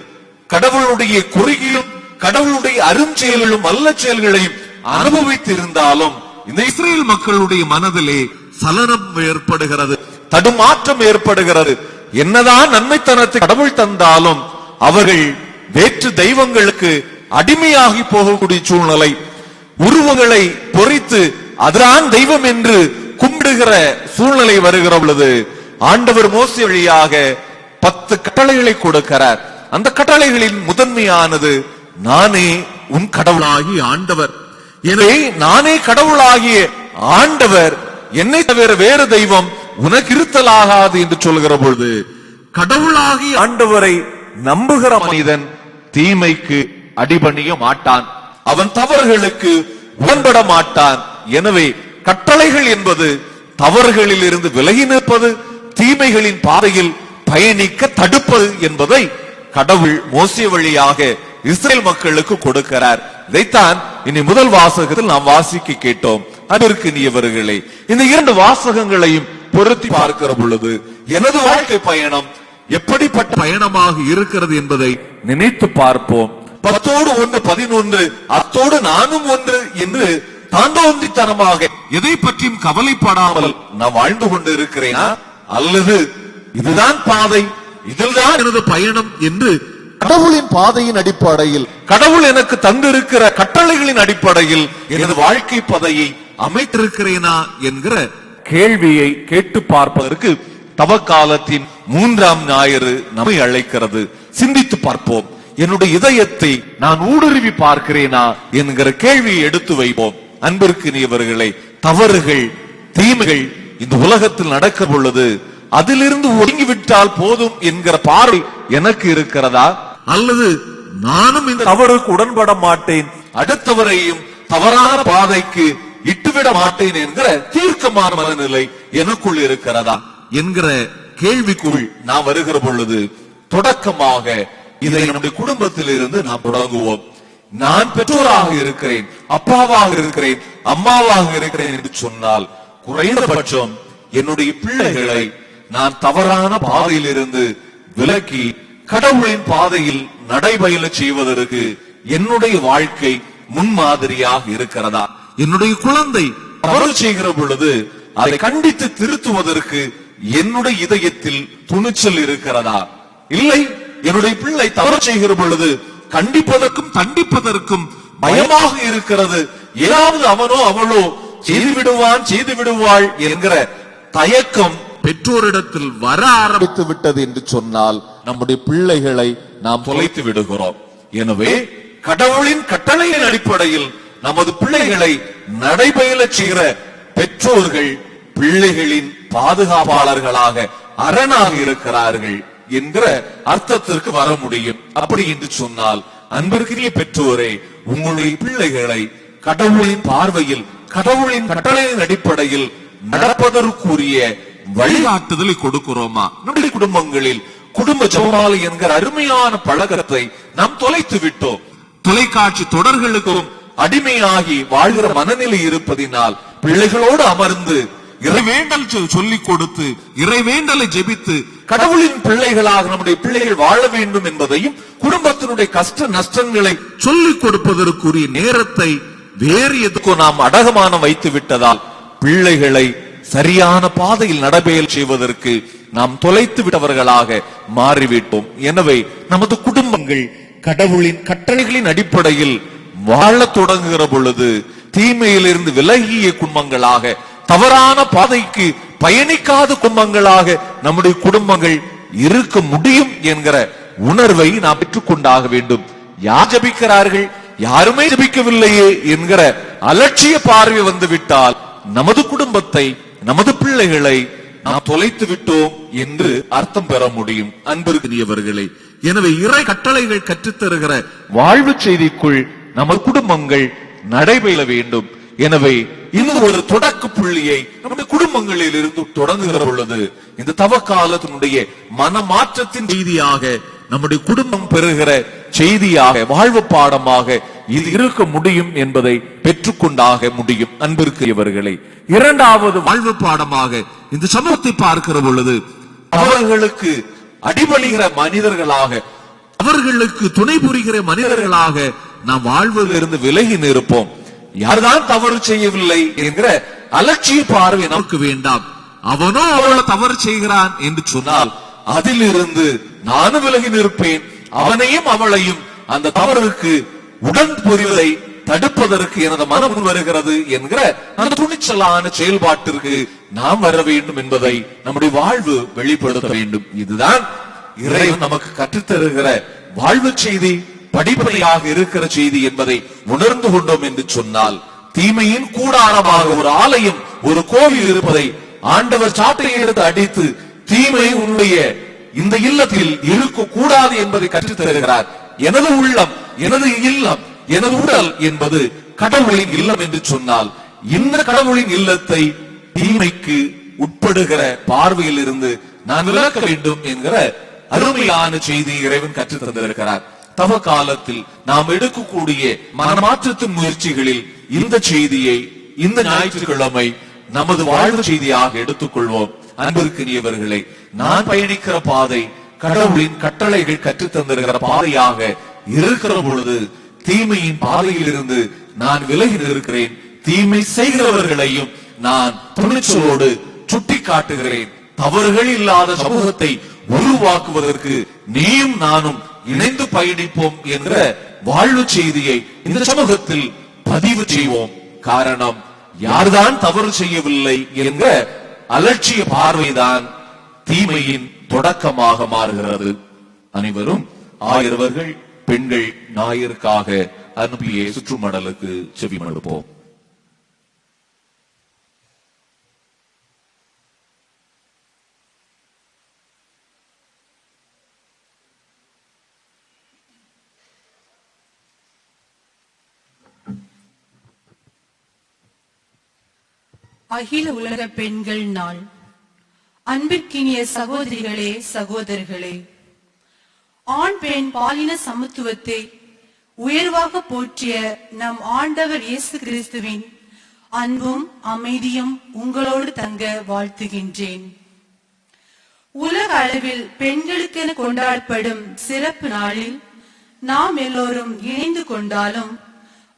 கடவுளுடைய குறுகிலும் கடவுளுடைய அருஞ்செயல்களும் நல்ல செயல்களையும் அனுபவித்திருந்தாலும் இந்த இஸ்ரேல் மக்களுடைய மனதிலே சலனம் ஏற்படுகிறது, தடுமாற்றம் ஏற்படுகிறது. என்னதான் நன்மைத்தனத்தை கடவுள் தந்தாலும் அவர்கள் வேற்று தெய்வங்களுக்கு அடிமையாகி போகக்கூடிய சூழ்நிலை, உருவங்களை பொறித்து அதுதான் தெய்வம் என்று கும்பிடுகிற சூழ்நிலை வருகிற பொழுது ஆண்டவர் மோசே வழியாக 10 கட்டளைகளை கொடுக்கிறார். அந்த கட்டளைகளின் முதன்மையானது நானே உன் கடவுளாகிய ஆண்டவர். எனவே நானே கடவுளாகிய ஆண்டவர், என்னை தவிர வேறு தெய்வம் உனக்கு இருத்தலாகாது என்று சொல்கிற பொழுது கடவுளாகிய ஆண்டவரை நம்புகிற மனிதன் தீமைக்கு அடிபணிய மாட்டான். அவன் தவறுகளுக்கு உடன்பட மாட்டான். எனவே கட்டளைகள் என்பது தவறுகளில் இருந்து விலகி நிற்பது, தீமைகளின் பாதையில் பயணிக்க தடுப்பது என்பதை கடவுள் மோசே வழியாக இஸ்ரேல் மக்களுக்கு கொடுக்கிறார். இதைத்தான் இனி முதல் வாசகத்தில் நாம் வாசிக்க கேட்டோம். அன்பிற்கினியவர்களே, இந்த இரண்டு வாசகங்களையும் பொருத்தி பார்க்கிற பொழுது எனது வாழ்க்கை பயணம் எப்படிப்பட்ட பயணமாக இருக்கிறது என்பதை நினைத்து பார்ப்போம். 10 1 11 அத்தோடு நானும் ஒன்று என்று தாண்டோந்தித்தனமாக எதை பற்றியும் கவலைப்படாமல் நான் வாழ்ந்து கொண்டு இருக்கிறேனா, அல்லது இதுதான் பாதை, இதில்தான் எனது பயணம் என்று கடவுளின் பாதையின் அடிப்படையில், கடவுள் எனக்கு தந்திருக்கிற கட்டளைகளின் அடிப்படையில் எனது வாழ்க்கை பாதையை அமைத்திருக்கிறேனா என்கிற கேள்வியை கேட்டு பார்ப்பதற்கு தவக்காலத்தின் 3ஆம் ஞாயிறு நம்மை அழைக்கிறது. சிந்தித்து பார்ப்போம். என்னுடைய இதயத்தை நான் ஊடுருவி பார்க்கிறேனா என்கிற கேள்வியை எடுத்து வைப்போம். அன்பிற்கினியவர்களே, தவறுகள், தீமைகள் இந்த உலகத்தில் நடக்க பொழுது அதிலிருந்து ஒதுங்கிவிட்டால் போதும் என்கிற பார்வை எனக்கு இருக்கிறதா, அல்லது நானும் இந்த தவறுக்கு உடன்பட மாட்டேன், அடுத்தவரையும் தவறான பாதைக்கு இட்டுவிட மாட்டேன் என்கிற தீர்க்கமான மனநிலை எனக்குள் இருக்கிறதா என்கிற கேள்விக்குள் நாம் வருகிற பொழுது தொடக்கமாக இதை நம்முடைய குடும்பத்தில் இருந்து நாம் தொடங்குவோம். நான் பெற்றோராக இருக்கிறேன், அப்பாவாக இருக்கிறேன், அம்மாவாக இருக்கிறேன் என்று சொன்னால் குறைந்தபட்சம் என்னுடைய பிள்ளைகளை நான் தவறான பாதையில் இருந்து விலக்கி கடவுளின் பாதையில் நடைபயில செய்வதற்கு என்னுடைய வாழ்க்கை முன்மாதிரியாக இருக்கிறதா? என்னுடைய குழந்தை தவறு செய்கிற பொழுது அதை கண்டித்து திருத்துவதற்கு என்னுடைய இதயத்தில் துணிச்சல் இருக்கிறதா? இல்லை, என்னுடைய பிள்ளை தவறு செய்கிற பொழுது கண்டிப்பதற்கும் தண்டிப்பதற்கும் பயமாக இருக்கிறது. ஏதாவது அவனோ அவளோ செய்து விடுவாள் என்கிற தயக்கம் பெற்றோரிடத்தில் வர ஆரம்பித்து விட்டது என்று சொன்னால் நம்முடைய பிள்ளைகளை நாம் தொலைத்து விடுகிறோம். எனவே கடவுளின் கட்டளையின் அடிப்படையில் நமது பிள்ளைகளை நடைபயில செய்கிற பெற்றோர்கள் பிள்ளைகளின் பாதுகாப்பாளர்களாக அரணாக இருக்கிறார்கள் என்கிற அர்த்தத்திற்கு வர முடியும். அப்படி என்று சொன்னால் அன்பிற்குரிய பெற்றோரே, உங்களுடைய பிள்ளைகளை கடவுளின் பார்வையில் கடவுளின் கட்டளையின் அடிப்படையில் நடப்பதற்குரிய வழிகாட்டுதலை கொடுக்கிறோமா? நம்முடைய குடும்பங்களில் குடும்ப ஜெபமாலை என்கிற அருமையான பழக்கத்தை நாம் தொலைத்து விட்டோம். தொலைக்காட்சி தொடர்களுக்கும் அடிமையாகி வாழ்கிற மனநிலை இருப்பதினால் பிள்ளைகளோடு அமர்ந்து இறைவேண்டல் சொல்லிக் கொடுத்து இறைவேண்டலை ஜெபித்து கடவுளின் பிள்ளைகளாக நம்முடைய பிள்ளைகள் வாழ வேண்டும் என்பதையும் குடும்பத்தினுடைய கஷ்ட நஷ்டங்களை சொல்லிக் கொடுப்பதற்குரிய நேரத்தை வேறு எதுக்கோ நாம் அடகமானம் வைத்து விட்டதால் பிள்ளைகளை சரியான பாதையில் நடைபெயல் செய்வதற்கு நாம் தொலைத்து விட்டவர்களாக மாறிவிட்டோம். எனவே நமது குடும்பங்கள் கடவுளின் கட்டளைகளின் அடிப்படையில் வாழ தொடங்குகிற பொழுது தீமையிலிருந்து விலகிய குடும்பங்களாக, தவறான பாதைக்கு பயணிக்காத குடும்பங்களாக நம்முடைய குடும்பங்கள் இருக்க முடியும் என்கிற உணர்வை நாம் பெற்றுக்கொண்டாக வேண்டும். யார் ஜபிக்கிறார்கள், யாருமே ஜபிக்கவில்லையே என்கிற அலட்சிய பார்வை வந்துவிட்டால் நமது குடும்பத்தை, நமது பிள்ளைகளை நாம் தொலைத்து விட்டோம் என்று அர்த்தம் பெற முடியும். அன்பிற்கினியவர்களே, எனவே இறை கட்டளைகள் கற்றுத்தருகிற வாழ்வு செய்திக்குள் நமது குடும்பங்கள் நடைபெற வேண்டும். எனவே இந்த ஒரு தொடக்க புள்ளியை நம்முடைய குடும்பங்களில் இருந்து தொடங்குகிற பொழுது இந்த தவக்காலத்தினுடைய மனமாற்றத்தின் செய்தியாக நம்முடைய குடும்பம் பெறுகிற செய்தியாக, வாழ்வு பாடமாக இது இருக்க முடியும் என்பதை பெற்றுக்கொண்டாக முடியும். அன்பிற்குரியவர்களே, இரண்டாவது வாழ்வு பாடமாக இந்த சமூகத்தை பார்க்கிற பொழுது அவர்களுக்கு அடிபணிகிற மனிதர்களாக, அவர்களுக்கு துணை புரிகிற மனிதர்களாக நாம் வாழ்வதிலிருந்து விலகி நிற்போம். யார்தான் தவறு செய்யவில்லை என்கிற அலட்சிய பார்வை நமக்கு வேண்டாம். அவனோ அவளோ தவறு செய்கிறான் என்று சொன்னால் அதிலிருந்து நானும் விலகி நிற்பேன். அவனையும் அவளையும் அந்த தவறுக்கு உடன் புரிவதை தடுப்பதற்கு எனது மனம் வருகிறது என்கிற அந்த துணிச்சலான செயல்பாட்டிற்கு நாம் வர வேண்டும் என்பதை நம்முடைய வாழ்வு வெளிப்படுத்த வேண்டும். இதுதான் இறைவன் நமக்கு கற்றுத்தருகிற வாழ்வு செய்தி, படிப்படியாக இருக்கிற செய்தி என்பதை உணர்ந்து கொண்டோம் என்று சொன்னால் தீமையின் கூடாரமாக ஒரு ஆலயம், ஒரு கோவில் இருப்பதை ஆண்டவர் சாட்டை எடுத்து அடித்து தீமை உன்னுடைய இந்த இல்லத்தில் இருக்க கூடாது என்பதை கற்றுத் தருகிறார். எனது உள்ளம், எனது இல்லம், எனது உடல் என்பது கடவுளின் இல்லம் என்று சொன்னால், இந்த கடவுளின் இல்லத்தை தீமைக்கு உட்படுகிற பார்வையில் இருந்து நான் விலக்க வேண்டும் என்கிற அருமையான செய்தியை இறைவன் கற்றுத் தந்திருக்கிறார். தவ காலத்தில் நாம் எடுக்கக்கூடிய மனமாற்றத்தின் முயற்சிகளில் இந்த செய்தியை இந்த ஞாயிற்றுக்கிழமை நமது வாழ்வு செய்தியாக எடுத்துக்கொள்வோம். அன்பிற்கினியவர்களே, நான் பயணிக்கிற பாதை கடவுளின் கட்டளைகள் கற்றுத் தந்திருக்கிற பாதையாக இருக்கிற பொழுது தீமையின் பாதையில் இருந்து நான் விலகி இருக்கிறேன். தீமை செய்கிறவர்களையும் நான் துணிச்சலோடு சுட்டி காட்டுகிறேன். தவறுகள் இல்லாத சமூகத்தை உருவாக்குவதற்கு நீயும் நானும் இணைந்து பயணிப்போம் என்ற வாழ்வு செய்தியை இந்த சமூகத்தில் பதிவு செய்வோம். காரணம், யார்தான் தவறு செய்யவில்லை என்ற அலட்சிய பார்வைதான் தீமையின் தொடக்கமாக மாறுகிறது. அனைவரும் ஆயர்வர்கள் பெண்கள் ஞாயிற்காக அனுப்பிய சுற்றுமடலுக்கு செவிமடுப்போம். அகில உலக பெண்கள் நாள். அன்பிற்கினிய சகோதரிகளே, சகோதரர்களே, ஆண் பெண் பாலின சமத்துவத்தை உயர்வாக போற்றிய நம் ஆண்டவர் இயேசு கிறிஸ்துவின் அன்பும் அமைதியும் உங்களோடு தங்க வாழ்த்துகின்றேன். உலக அளவில் பெண்களுக்கென கொண்டாடப்படும் சிறப்பு நாளில் நாம் எல்லோரும் இணைந்து கொண்டாலும்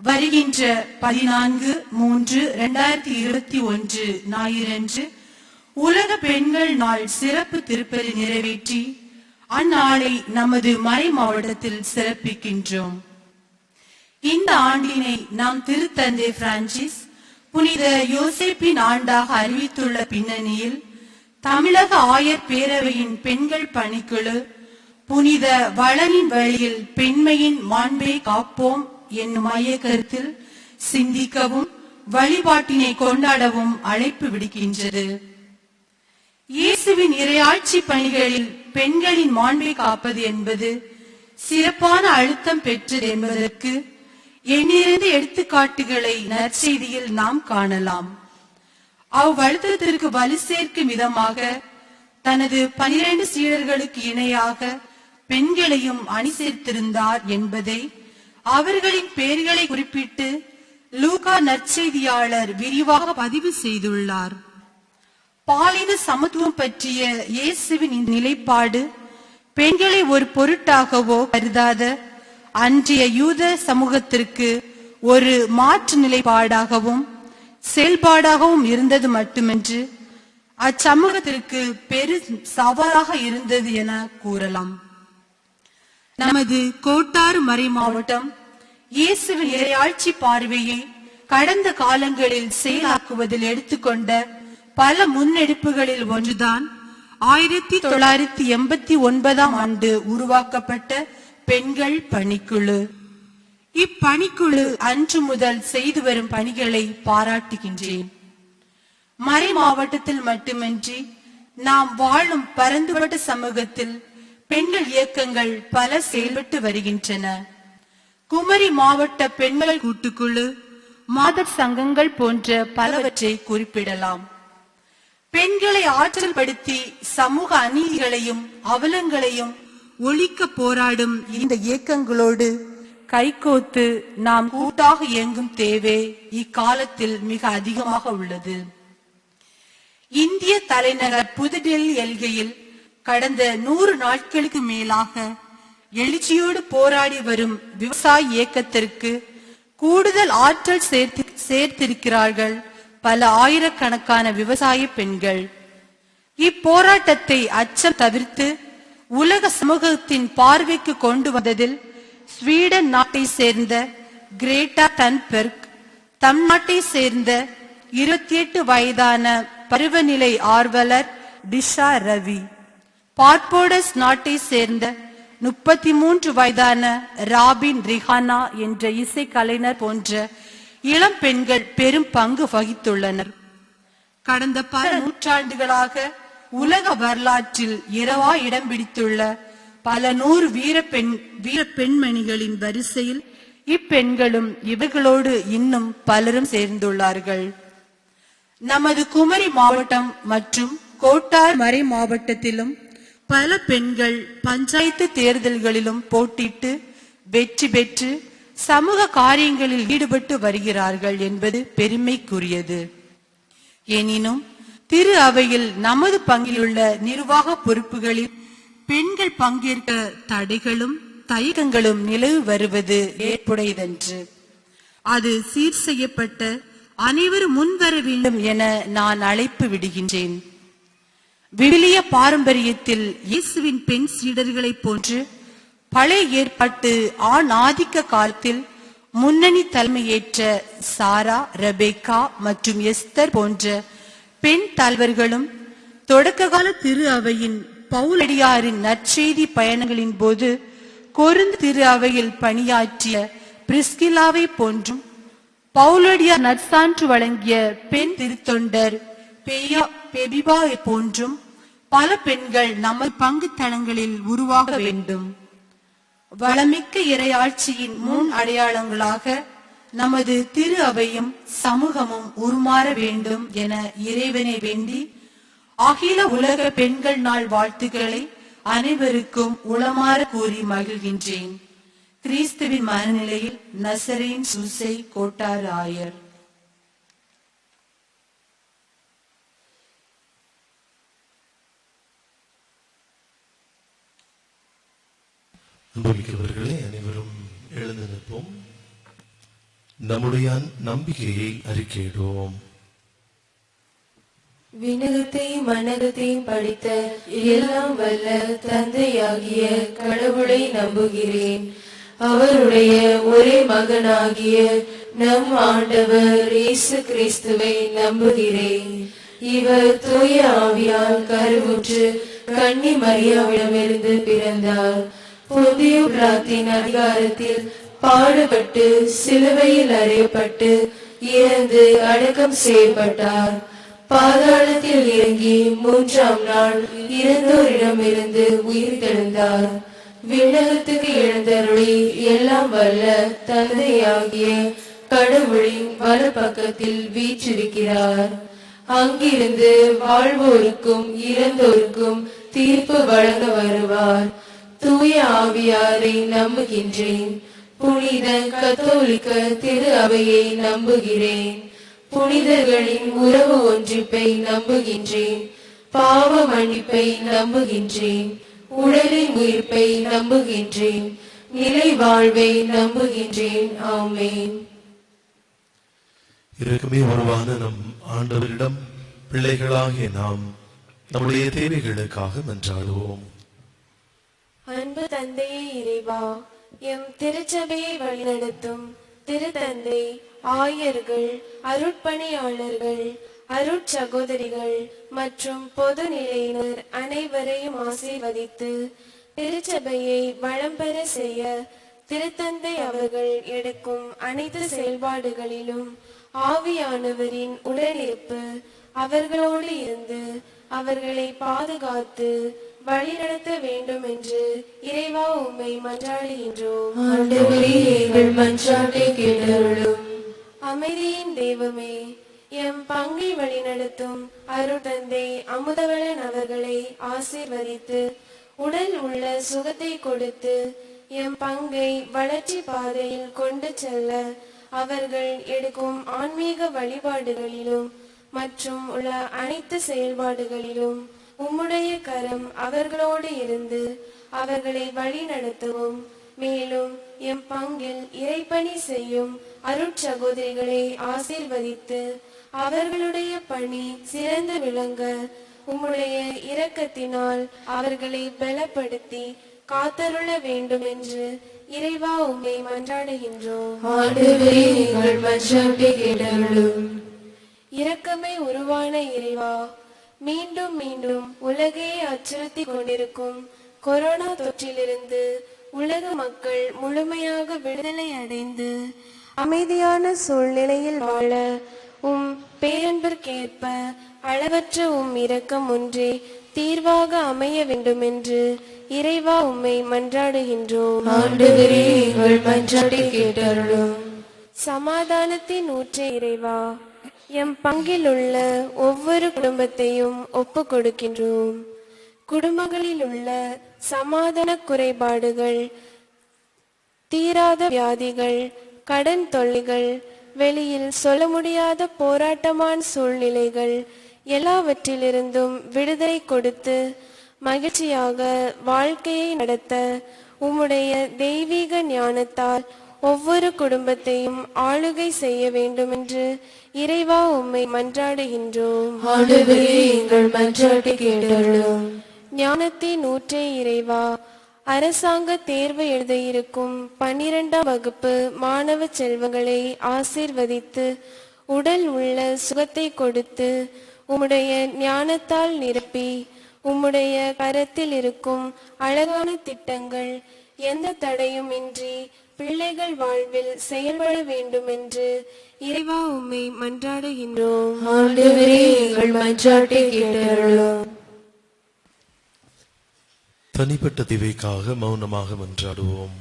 வருகின்ற 14/3/2021 ஞாயிறன்று உலக பெண்கள் நாள் சிறப்பு திருப்பலி நிறைவேற்றி அந்நாளை நமது மறை மாவட்டத்தில் சிறப்பிக்கின்றோம். இந்த ஆண்டினை நாம் திருத்தந்தை பிரான்சிஸ் புனித யோசேப்பின் ஆண்டாக அறிவித்துள்ள பின்னணியில் தமிழக ஆயர் பேரவையின் பெண்கள் பணிக்குழு புனித வளனின் வழியில் பெண்மையின் மாண்பை காப்போம் என்னும் மைய கருத்தில் சிந்திக்கவும் வழிபாட்டினை கொண்டாடவும் அழைப்பு விடுக்கின்றது. இயேசுவின் இறையாட்சி பணிகளில் பெண்களின் மாண்பை காப்பது என்பது சிறப்பான அழுத்தம் பெற்றது என்பதற்கு எண்ணிறந்த எடுத்துக்காட்டுகளை நற்செய்தியில் நாம் காணலாம். அவ்வழுத்தத்திற்கு வலு சேர்க்கும் விதமாக தனது 12 சீடர்களுக்கு இணையாக பெண்களையும் அணி சேர்த்திருந்தார் என்பதை அவர்களின் பெயர்களை குறிப்பிட்டு லூகா நற்செய்தியாளர் விரிவாக பதிவு செய்துள்ளார். பாலின சமத்துவம் பற்றிய இயேசுவின் இந்த நிலைப்பாடு பெண்களை ஒரு பொருட்டாகவோ கருதாத அன்றைய யூத சமூகத்திற்கு ஒரு மாற்று நிலைப்பாடாகவும் செயல்பாடாகவும் இருந்தது மட்டுமின்றி அச்சமூகத்திற்கு பெரு சவாலாக இருந்தது என கூறலாம். நமது கோட்டாறு மறை மாவட்டம் இயேசுவின் இறையாட்சி பார்வையை கடந்த காலங்களில் செயலாக்குவதில் எடுத்துக்கொண்ட பல முன்னெடுப்புகளில் ஒன்றுதான் 1989 ஆண்டு உருவாக்கப்பட்ட பெண்கள் பணிக்குழு. இப்பணிக்குழு அன்று முதல் செய்து வரும் பணிகளை பாராட்டுகின்றேன். மறை மாவட்டத்தில் மட்டுமின்றி நாம் வாழும் பரந்துபட்ட சமூகத்தில் பெண்கள் இயக்கங்கள் பல செயல்பட்டு வருகின்றன. குமரி மாவட்ட பெண்கள் கூட்டுக்குழு, மாதர் சங்கங்கள் போன்ற பலவற்றை குறிப்பிடலாம். பெண்களை ஆற்றல் படுத்தி சமூக அநீதிகளையும் அவலங்களையும் ஒழிக்க போராடும் இந்த இயக்கங்களோடு கைகோத்து நாம் கூட்டாக இயங்கும் தேவை இக்காலத்தில் மிக அதிகமாக உள்ளது. இந்திய தலைநகர் புதுடெல்லி எல்கையில் கடந்த 100 நாட்களுக்கு மேலாக எழுச்சியோடு போராடி வரும் விவசாய இயக்கத்திற்கு கூடுதல் ஆற்றல் சேர்த்திருக்கிறார்கள் பல ஆயிரக்கணக்கான விவசாய பெண்கள். இப்போராட்டத்தை அச்சம் தவிர்த்து உலக சமூகத்தின் பார்வைக்கு கொண்டு வந்ததில் ஸ்வீடன் நாட்டை சேர்ந்த கிரேட்டா தன்பெர்க், தம் நாட்டை சேர்ந்த 28 வயதான பருவநிலை ஆர்வலர் டிஷா ரவி, பார்போடஸ் நாட்டை சேர்ந்த 33 வயதான ராபின் ரிஹானா என்ற இசை கலைஞர் போன்ற இளம் பெண்கள் பெரும் பங்கு வகித்துள்ளனர். கடந்த பல நூற்றாண்டுகளாக உலக வரலாற்றில் இரவா இடம் பிடித்துள்ள பல 100 வீர பெண்மணிகளின் வரிசையில் இப்பெண்களும் இவர்களோடு இன்னும் பலரும் சேர்ந்துள்ளார்கள். நமது குமரி மாவட்டம் மற்றும் கோட்டார் மறை மாவட்டத்திலும் பல பெண்கள் பஞ்சாயத்து தேர்தல்களிலும் போட்டிட்டு வெற்றி பெற்று சமூக காரியங்களில் ஈடுபட்டு வருகிறார்கள் என்பது பெருமைக்குரியது. எனினும் திரு அவையில் நமது பங்கிலுள்ள நிர்வாக பொறுப்புகளில் பெண்கள் பங்கேற்க தடைகளும் தயக்கங்களும் நிலவு வருவது ஏற்புடையதன்று. அது சீர் செய்யப்பட்ட அனைவரும் முன்வர வேண்டும் என நான் அழைப்பு விடுகின்றேன். விவிலிய பாரம்பரியத்தில் இயேசுவின் பெண் சீடர்களைப் போன்று பழைய ஏற்பாட்டு ஆண் ஆதிக்க காலத்தில் முன்னணி தலைமையேற்ற சாரா, ரெபேக்கா மற்றும் எஸ்தர் போன்ற பெண் தலைவர்களும் தொடக்க கால திரு அவையின் பவுலடியாரின் நற்செய்தி பயணங்களின் போது கொரிந்து திரு அவையில் பணியாற்றிய பிரிஸ்கிலாவை போன்றும் பவுலடியார் நற்சான்று வழங்கிய பெண் திருத்தொண்டர் பெபிபா போன்றும் பல பெண்கள் நமது பங்கு தளங்களில் உருவாக வேண்டும். வளமிக்க இறையாட்சியின் முன் அடையாளங்களாக நமது திரு அவையும் சமூகமும் உருமாற வேண்டும் என இறைவனை வேண்டி அகில உலக பெண்கள் நாள் வாழ்த்துக்களை அனைவருக்கும் உளமாற கூறி மகிழ்கின்றேன். கிறிஸ்துவின் மனநிலையில் நசரேன் சூசை கோட்டார் ஆயர். அன்புமிக்கவர்களே, அனைவரும் எழுந்து நிற்போம். நம்முடைய நம்பிக்கையை அறிக்கையிடுவோம். விண்ணகத்தையும் மண்ணகத்தையும் படைத்த எல்லாம் வல்ல தந்தையாகிய கடவுளை நம்புகிறேன். அவருடைய ஒரே மகனாகிய நம் ஆண்டவர் இயேசு கிறிஸ்துவை நம்புகிறேன். இவர் தூய ஆவியால் கருவுற்று கன்னி மரியாவிடமிருந்து பிறந்தார். பொந்தியு பிலாத்தின் அதிகாரத்தில் பாடுபட்டு சிலுவையில் அறையப்பட்டு இறந்து அடக்கம் செய்யப்பட்டார். பாதாளத்தில் இறங்கி 3ஆம் நாள் இறந்தோரிடமிருந்து உயிர் தெழுந்தார். விண்ணகத்துக்கு எழுந்தருளி எல்லாம் வல்ல தந்தையாகிய கடவுளின் வலப்பக்கத்தில் வீற்றிருக்கிறார். அங்கிருந்து வாழ்வோருக்கும் இறந்தோருக்கும் தீர்ப்பு வழங்க வருவார். தூய ஆவியாரை நம்புகின்றேன். புனித கத்தோலிக்க திரு அவையை நம்புகிறேன். புனிதர்களின் உறவு ஒன்றிப்பை நம்புகின்றேன். பாவ மன்னிப்பை நம்புகின்றேன். உடலின் உயிர்ப்பை நம்புகின்றேன். நிலை வாழ்வை நம்புகின்றேன். ஆமென். இரக்கமே உருவான நம் ஆண்டவரிடம் பிள்ளைகளாகிய நாம் நம்முடைய தேவைகளுக்காக மன்றாடுவோம். அன்பு தந்தையே இறைவா, எம் திருச்சபையை வழிநடத்தும் திருத்தந்தை, ஆயர்கள், அருட்பணியாளர்கள், அருட்சகோதரிகள் மற்றும் பொது நிலையினர் அனைவரையும் ஆசீர்வதித்து திருச்சபையை வளம் பெற செய்ய திருத்தந்தை அவர்கள் எடுக்கும் அனைத்து செயல்பாடுகளிலும் ஆவியானவரின் உடனிருப்பு அவர்களோடு இருந்து அவர்களை பாதுகாத்து வழிநடத்த வேண்டும் என்று இறைவா உம்மை மன்றாடுகின்றோம். ஆண்டவரே, எங்கள் மன்றாட்டை கேட்டருளும். அமைதியின் தெய்வமே, எம் பங்கை வழிநடத்தும் அருட்தந்தை அமுதவளன் அவர்களை ஆசீர்வதித்து உடல் உள்ள சுகத்தை கொடுத்து எம் பங்கை வளர்ச்சி பாதையில் கொண்டு செல்ல அவர்கள் எடுக்கும் ஆன்மீக வழிபாடுகளிலும் மற்றும் உள்ள அனைத்து செயல்பாடுகளிலும் உம்முடைய கரம் அவர்களோடு இருந்து அவர்களை வழி நடத்தவும். மேலும் எம் பங்கில் இறைப்பணி செய்யும் அருட்சகோதரிகளை ஆசீர்வதித்து அவர்களுடைய பணி சிறந்து விளங்க உம்முடைய இரக்கத்தினால் அவர்களை பலப்படுத்தி காத்தருள வேண்டும் என்று இறைவா உம்மை மன்றாடுகின்றோம். ஆண்டவரே, எங்கள் மன்றாட்டை கேட்டருளும். இரக்கமே உருவான இறைவா, மீண்டும் மீண்டும் உலகையே அச்சுறுத்தி கொண்டிருக்கும் கொரோனா தொற்றிலிருந்து உலக மக்கள் முழுமையாக விடுதலை அடைந்து அமைதியான சூழ்நிலையில் வாழ உம் பேரன்பிற்கேற்ப அளவற்ற உம் இரக்கம் ஒன்றே தீர்வாக அமைய வேண்டுமென்று இறைவா உம்மை மன்றாடுகின்றோம். ஆண்டவரே எங்கள் மன்றாட்டை கேட்டருளும். சமாதானத்தின் ஊற்றே இறைவா, எம் பங்கில் உள்ள ஒவ்வொரு குடும்பத்தையும் ஒப்பு கொடுக்கின்றோம். குடும்பங்களில் உள்ள சமாதான குறைபாடுகள், தீராத வியாதிகள், கடன் தொல்லைகள், வெளியில் சொல்ல முடியாத போராட்டமான சூழ்நிலைகள் எல்லாவற்றிலிருந்தும் விடுதலை கொடுத்து மகிழ்ச்சியாக வாழ்க்கையை நடத்த உம்முடைய தெய்வீக ஞானத்தால் ஒவ்வொரு குடும்பத்தையும் ஆளுகை செய்ய வேண்டுமென்று இறைவா உம்மை மன்றாடுகின்றோம். ஆண்டவரே எங்கள் மன்றாட்டை கேட்டருளும். ஞானத்தின் ஊற்றே இறைவா, அரசாங்க தேர்வு எழுத இருக்கும் 12ஆம் வகுப்பு மாணவ செல்வங்களை ஆசீர்வதித்து உடல் உள்ள சுகத்தை கொடுத்து உம்முடைய ஞானத்தால் நிரப்பி உம்முடைய கரத்தில் இருக்கும் அழகான திட்டங்கள் எந்த தடையும் இன்றி பிள்ளைகள் வாழ்வில் செயல்பட வேண்டும் என்று இறைவா உம்மை மன்றாடுகின்றோம். ஆண்டவரே எங்கள் மன்றாட்டை கேட்டருளும். தனிப்பட்ட தேவைக்காக மௌனமாக மன்றாடுவோம்.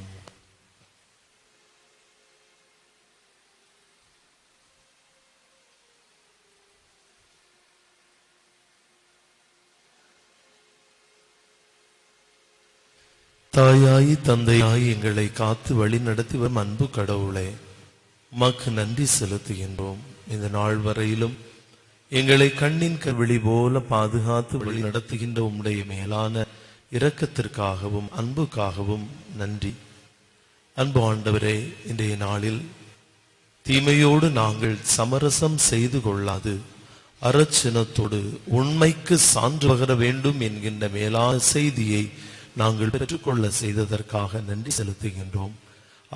தாயாய் தந்தையாய் எங்களை காத்து வழி நடத்தி வரும் அன்பு கடவுளே, உமக்கு நன்றி செலுத்துகின்றோம். இந்த நாள் வரையிலும் எங்களை கண்ணின் கவிழி போல பாதுகாத்து வழி நடத்துகின்ற உம்முடைய மேலான இரக்கத்திற்காகவும் அன்புக்காகவும் நன்றி. அன்பு ஆண்டவரே, இன்றைய நாளில் தீமையோடு நாங்கள் சமரசம் செய்து கொள்ளாது அரச்சினத்தோடு உண்மைக்கு சான்று பகர வேண்டும் என்கின்ற மேலான செய்தியை நாங்கள் பெற்றுக்கொள்ள செய்ததற்காக நன்றி செலுத்துகின்றோம்.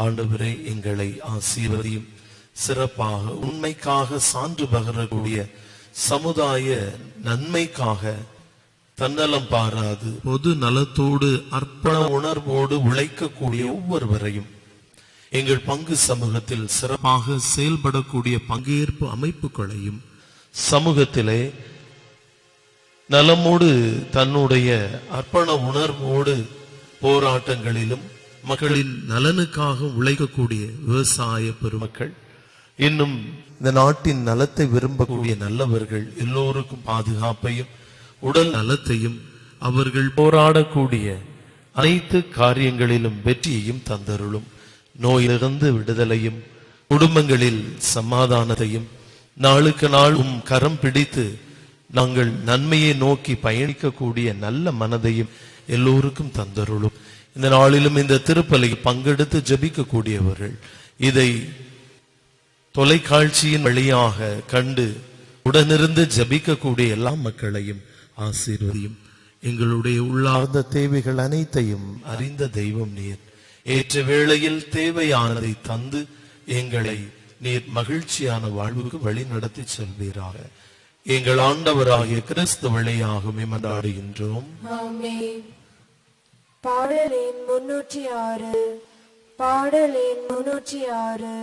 ஆண்டவரே, எங்களை ஆசீர்வதியும். சிறப்பாக உண்மைக்காக சான்று பகரக்கூடிய சமுதாய நன்மைக்காக தன்னலம் பாராது பொது நலத்தோடு அர்ப்பண உணர்வோடு உழைக்கக்கூடிய ஒவ்வொருவரையும், எங்கள் பங்கு சமூகத்தில் சிறப்பாக செயல்படக்கூடிய பங்கேற்பு அமைப்புகளையும், சமூகத்திலே நலமோடு தன்னுடைய அர்ப்பண உணர்வோடு போராட்டங்களிலும் மக்களின் நலனுக்காக உழைக்கக்கூடிய விவசாய பெருமக்கள், இன்னும் இந்த நாட்டின் நலத்தை விரும்பக்கூடிய நல்லவர்கள் எல்லோருக்கும் பாதுகாப்பையும் உடல் நலத்தையும், அவர்கள் போராடக்கூடிய அனைத்து காரியங்களிலும் வெற்றியையும் தந்தருளும். நோயிலிருந்து விடுதலையும் குடும்பங்களில் சமாதானத்தையும், நாளுக்கு நாள் கரம் பிடித்து நாங்கள் நன்மையை நோக்கி பயணிக்கக்கூடிய நல்ல மனதையும் எல்லோருக்கும் தந்தருளும். இந்த நாளிலும் இந்த திருப்பலியில் பங்கெடுத்து ஜெபிக்கக்கூடியவர்கள், இதை தொலைக்காட்சியின் வழியாக கண்டு உடனிருந்து ஜெபிக்கக்கூடிய எல்லா மக்களையும் ஆசீர்வதியும். எங்களுடைய உள்ளார்ந்த தேவைகள் அனைத்தையும் அறிந்த தெய்வம் நீர். ஏற்ற வேளையில் தேவையானதை தந்து எங்களை நீர் மகிழ்ச்சியான வாழ்வுக்கு வழி நடத்தி செல்வீராக. எங்கள் ஆண்டவராகிய கிறிஸ்து வழியாகவே மன்றாடுகின்றோம். ஆமென். பாடல் எண் 306. பாடல் எண் 306.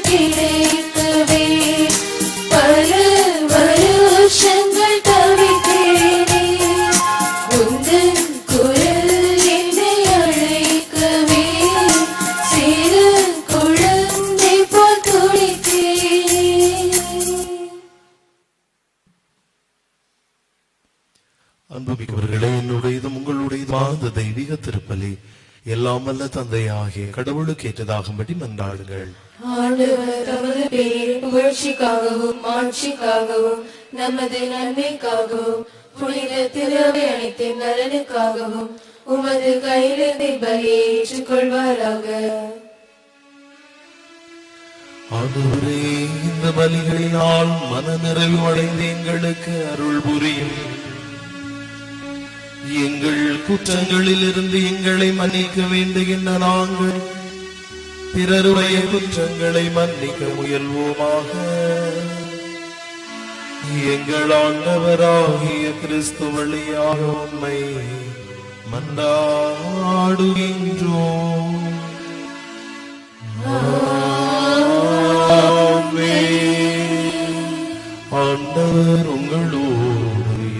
கிடைக்கவே பல வருஷங்கள் தவித்தேனே. உந்தன் குரல் என்னை அழைக்கவே சிறு குழந்தை போல் துடித்தேன். அன்புமிக்கவர்களே, என்னுடையதும் உங்களுடையதுமான தெய்வீக திருப்பலி எல்லாம் வல்ல தந்தையாகிய கடவுளுக்கு ஏற்றதாகும்படி மன்றாடுங்கள். ஆண்டவர் தமது பேரின் புகழ்ச்சிக்காகவும் ஆட்சிக்காகவும் நமது நன்மைக்காகவும் புனித திருவை அனைத்தின் நலனுக்காகவும் உமது கையிலிருந்து பலியை ஏற்றுக்கொள்வாராக. ஆண்டவரே, இந்த பலிகளினால் மனநிறைவு அடைந்து எங்களுக்கு அருள் புரியும். எங்கள் குற்றங்களில் இருந்து எங்களை மன்னிக்க வேண்டுகின்ற நாங்கள் பிறருடைய குற்றங்களை மன்னிக்க முயல்வோமாக. எங்கள் ஆண்டவராகிய கிறிஸ்து வழியாக உம்மை மன்றாடுகின்றோம். ஆமென். ஆண்டவர் உங்களோடு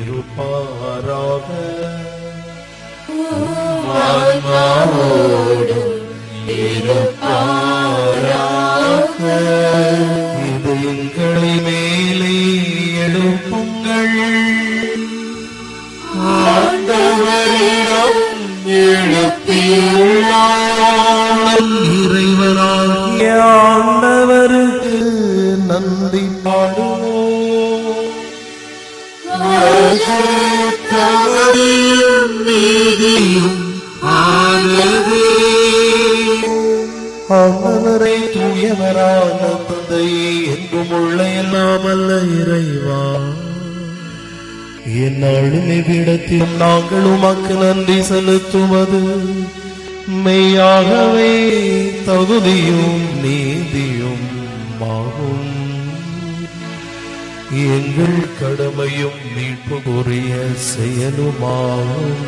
இருப்பாராக. இதயங்களை மேலே எழுப்புங்கள். ஆண்டவரிடம் எழுப்பியுள்ளார். இறைவனாகிய ஆண்டவருக்கு நன்றி பாடுவோம். ஆண்டவரே, தூயவரான தந்தையே, என்றும் உள்ள எல்லாம் அல்ல இறைவா, என்னாலும் இவ்விடத்திலும் நாங்கள் உமக்கு நன்றி செலுத்துவது மெய்யாகவே தகுதியும் நீதியும் ஆகும். எங்கள் கடமையும் மீட்புக்குரிய செயலுமாகும்.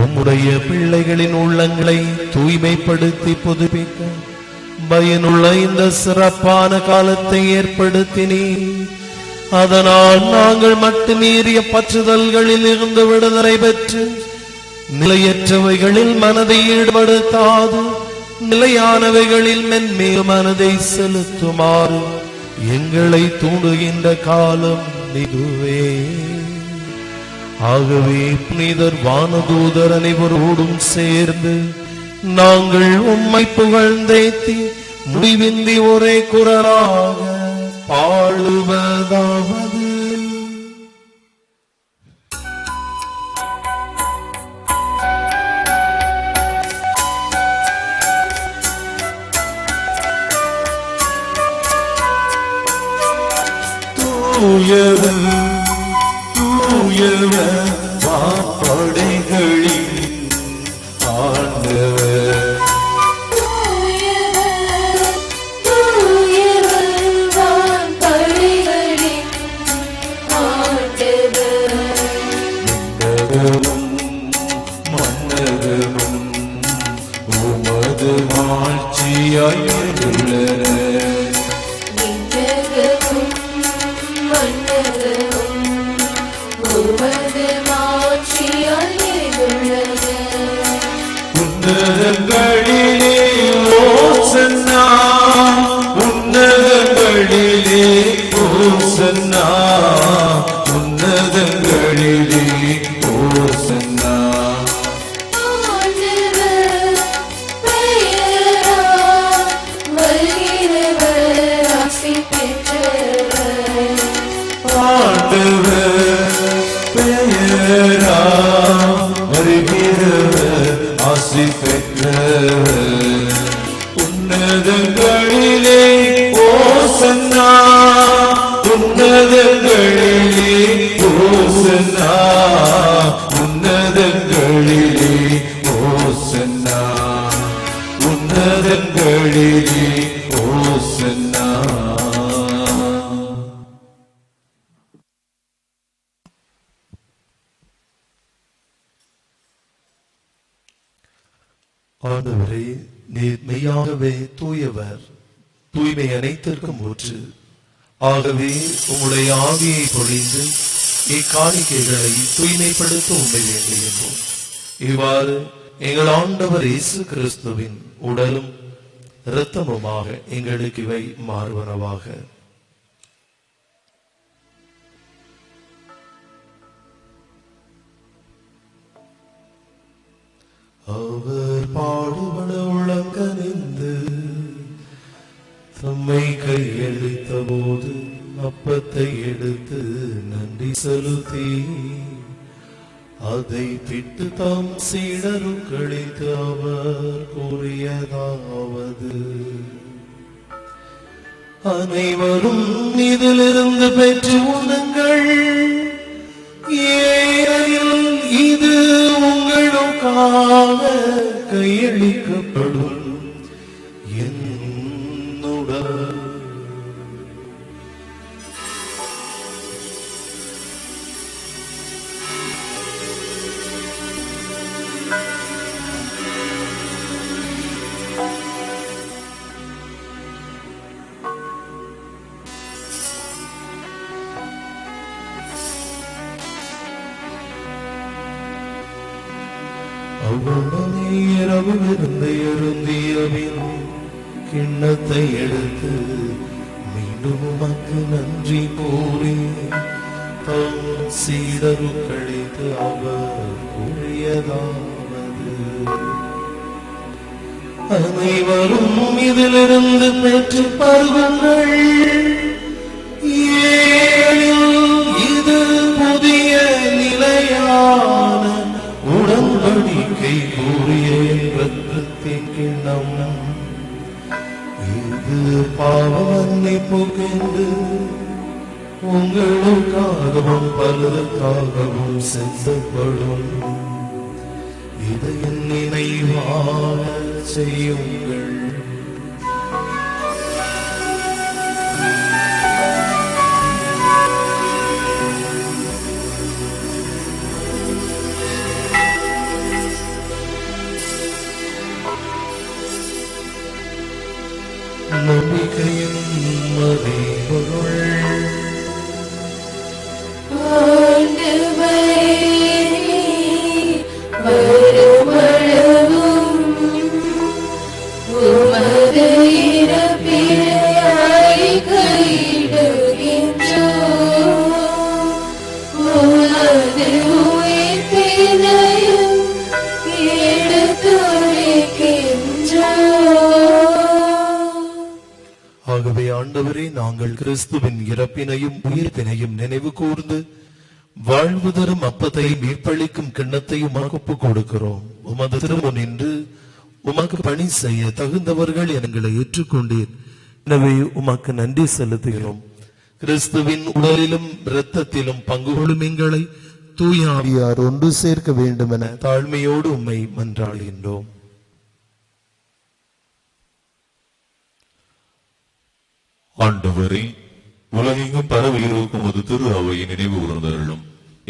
உம்முடைய பிள்ளைகளின் உள்ளங்களை தூய்மைப்படுத்தி புதுப்பிக்க பயனுள்ள இந்த சிறப்பான காலத்தை ஏற்படுத்தினீர். அதனால் நாங்கள் மட்டும் மீறிய பற்றுதல்களில் இருந்து விடுதலை பெற்று நிலையற்றவைகளில் மனதை ஈடுபடுத்தாது நிலையானவைகளில் மென்மேலும் மனதை செலுத்துமாறு எங்களை தூண்டுகின்ற காலம் இதுவே. ஆகவே புனிதர் வானதூதர் அனைவரோடும் சேர்ந்து நாங்கள் உம்மை புகழ்ந்தேத்தி முடிவின்றி ஒரே குரலாக பாடுவதாவது. தூயவன் தூயவர் வான்படைகளின் ஆண்டவர். விண்ணகமும் மன்னகமும் உமது மாட்சியாய் உள்ளன. உன்னதங்களிலே ஓசன்னா, உன்னதங்களிலே ஓசன்னா, உன்னதங்களிலே ஓசன்னா. ஆண்டவர் பெயரா வருகிறவர் ஆசி பெற்றவர். உன்னதங்களிலே ஓசன்னா, உன்னதங்களிலே ஓசன்னா, உன்னதங்களிலே ஓசன்னா, உன்னதங்களிலே ஓசன்னா. ஆண்டவரே, நீர் மெய்யாகவே தூயவர், தூய்மை அனைத்திற்கும் ஊற்று. ஆகவே உம்முடைய ஆவியை பொழிந்து இக்காணிக்கைகளை தூய்மைப்படுத்த உண்மை வேண்டுகின்றோம். இவ்வாறு எங்கள் ஆண்டவர் இயேசு கிறிஸ்துவின் உடலும் இரத்தமுமாக எங்களுக்கு இவை மாறுவனவாக. அவர் பாடுபட உளங்கனிந்து தம்மை கையெழுத்த போது அப்பத்தை எடுத்து நன்றி செலுத்தி அதை பிட்டு தம் சீடருக்களித்து அவர் கூறியதாவது: அனைவரும் இதிலிருந்து பெற்று உண்ணுங்கள், ஏனெனில் இது உங்களுக்காக கையளிக்கப்படும் என் உடல். அவ்வளவு இரவிலிருந்து எழுந்தியபின் கிண்ணத்தை எடுத்து மீண்டும் உமக்கு நன்றி கூறி தம் சீடருக்களித்து அவர் கூறியதாவது: அனைவரும் இதிலிருந்து பெற்று பருகுங்கள், ஏனெனில் இது புதிய நிலையான உடன்படிக்கை கூறிய இரத்தத்தின் கிண்ணம். இது பாவ மன்னிப்புக்கென்று உங்களுக்காகவும் பலருக்காகவும் செலுத்தப்படும். இதை என் நினைவாக செய்யுங்கள். நம்பிக்கையின் மறைபொருள் ஆகவே ஆண்டவரே, நாங்கள் கிறிஸ்துவின் இறப்பினையும் உயிர்ப்பினையும் நினைவு கூர்ந்து வாழ்வு தரும் அப்பத்தையும் மீட்பளிக்கும் கிண்ணத்தையும் உமக்கு ஒப்புக் கொடுக்கிறோம். உமது திருமுன் நின்று உமக்கு பணி செய்ய தகுந்தவர்கள் எங்களை ஏற்றுக்கொண்டீர். எனவே உமக்கு நன்றி செலுத்துகிறோம். கிறிஸ்துவின் உடலிலும் இரத்தத்திலும் பங்கு கொள்ளும் எங்களை தூய ஆவியார் ஒன்று சேர்க்க வேண்டும் என தாழ்மையோடு உம்மை மன்றாடுகின்றோம். ஆண்டவரே, உலகெங்கும் பரவியிருக்கும் ஒரு திரு அவையை நினைவு கூர்ந்தருளும்.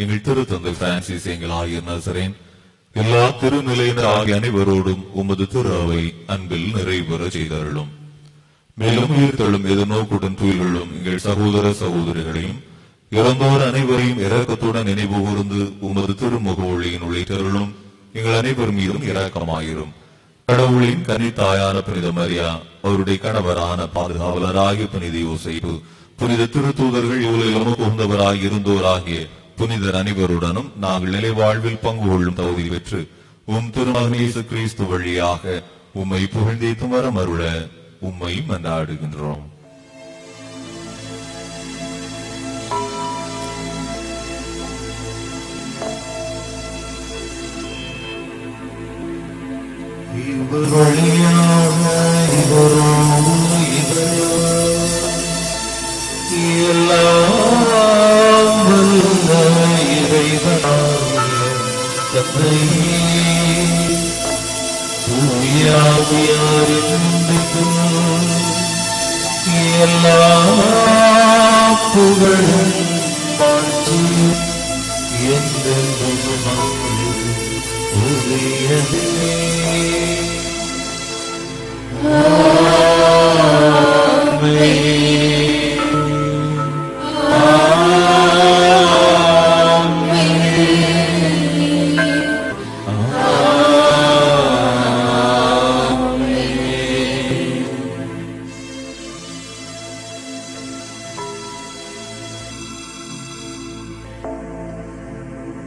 எங்கள் திருத்தந்தை பிரான்சிஸ், எங்கள் ஆயர் நசரேன், எல்லா திருநிலையினர் ஆகிய அனைவரோடும் உமது திரு அவை அன்பில் நிறைவேற செய்தருளும். மேலும் உயிர்த்தெழும் எதிர்நோக்குடன் துயிலும் எங்கள் சகோதர சகோதரிகளையும் இறந்தோர் அனைவரையும் இரக்கத்துடன் நினைவு கூர்ந்து உமது திருமுக ஒளியின் உள்ளிட்டருளும். எங்கள் அனைவர் மீதும் இரக்கமாயிரும். கடவுளின் கன்னித்தாயான புனித மரியா, அவருடைய கணவரான பாதுகாவலராகிய புனித யோசேப்பு, புனித திருத்தூதர்கள், இவர்களும் உகந்தவராய் இருந்தோராகிய புனிதர் அனைவருடனும் நாங்கள் நிலை வாழ்வில் பங்கு கொள்ளும் தகுதி பெற்று உம் திருமகன் இயேசு கிறிஸ்து வழியாக உம்மை புகழ்ந்தேத்தும் வரம் அருள உம்மை மன்றாடுகின்றோம். இவர் வழியாக இவரோடு எல்லாம் வல்ல இறைவனாகிய தந்தையே, தூய ஆவியாரின் ஒன்றிப்பும் எல்லா புகழும் மாட்சியும் என்றென்றும் உமக்கு உரியதே.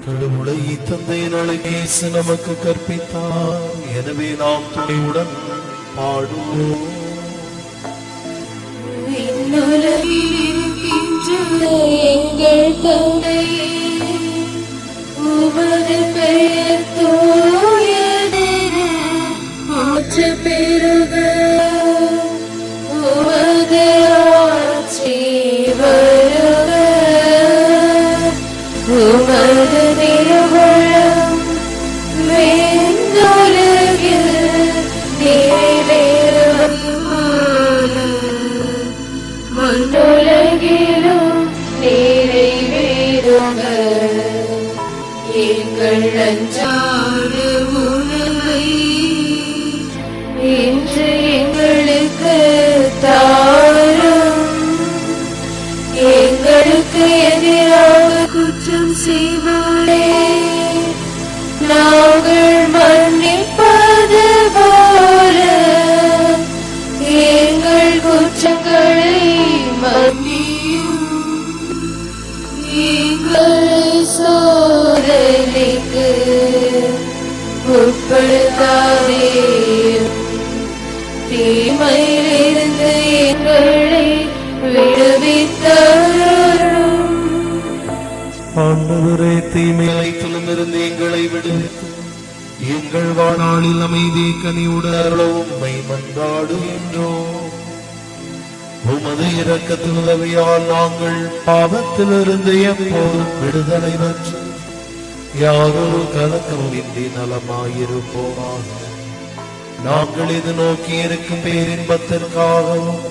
கடவுளை தந்தையினாலே இயேசு நமக்கு கற்பித்தார். எனவே நாம் துணிவுடன் பாடுவோம். எங்கள் தந்தையே, உமது பெயர் தூயதென போற்றப் பெறுக. உமது ஆட்சி வருக. உமது திருவுளம் விண்ணுலகில் நிறைவேறுவது போல மண்ணுலகிலும் நிறைவேறுக. எங்கள் அன்றாட உணவை இன்று எங்களுக்கு தாரும். எங்களுக்கு எதிராக குற்றம் செய்வாரே நாங்கள் மன்னிப்பது போல எங்கள் குற்றங்களை மன்னியும். எங்களை சோதனைக்கு உட்படுத்தாதேயும். தீமையிலிருந்து எங்களை விடுவித்தருளும். ஆண்டவரே, தீமை அனைத்திலும் இருந்து எங்களை விடுவித்து எங்கள் வாழ்நாளில் அமைதி கனியுடன் அருளவும் உம்மை மன்றாடுகின்றோம். உமது இரக்கத்தின் உதவியால் நாங்கள் பாவத்திலிருந்து எப்போதும் விடுதலை பெற்று யாரொரு கலக்கமின்றி நலமாயிருப்போமாக. நாங்கள் இது நோக்கி இருக்கும் பேரின்பத்திற்காகவும்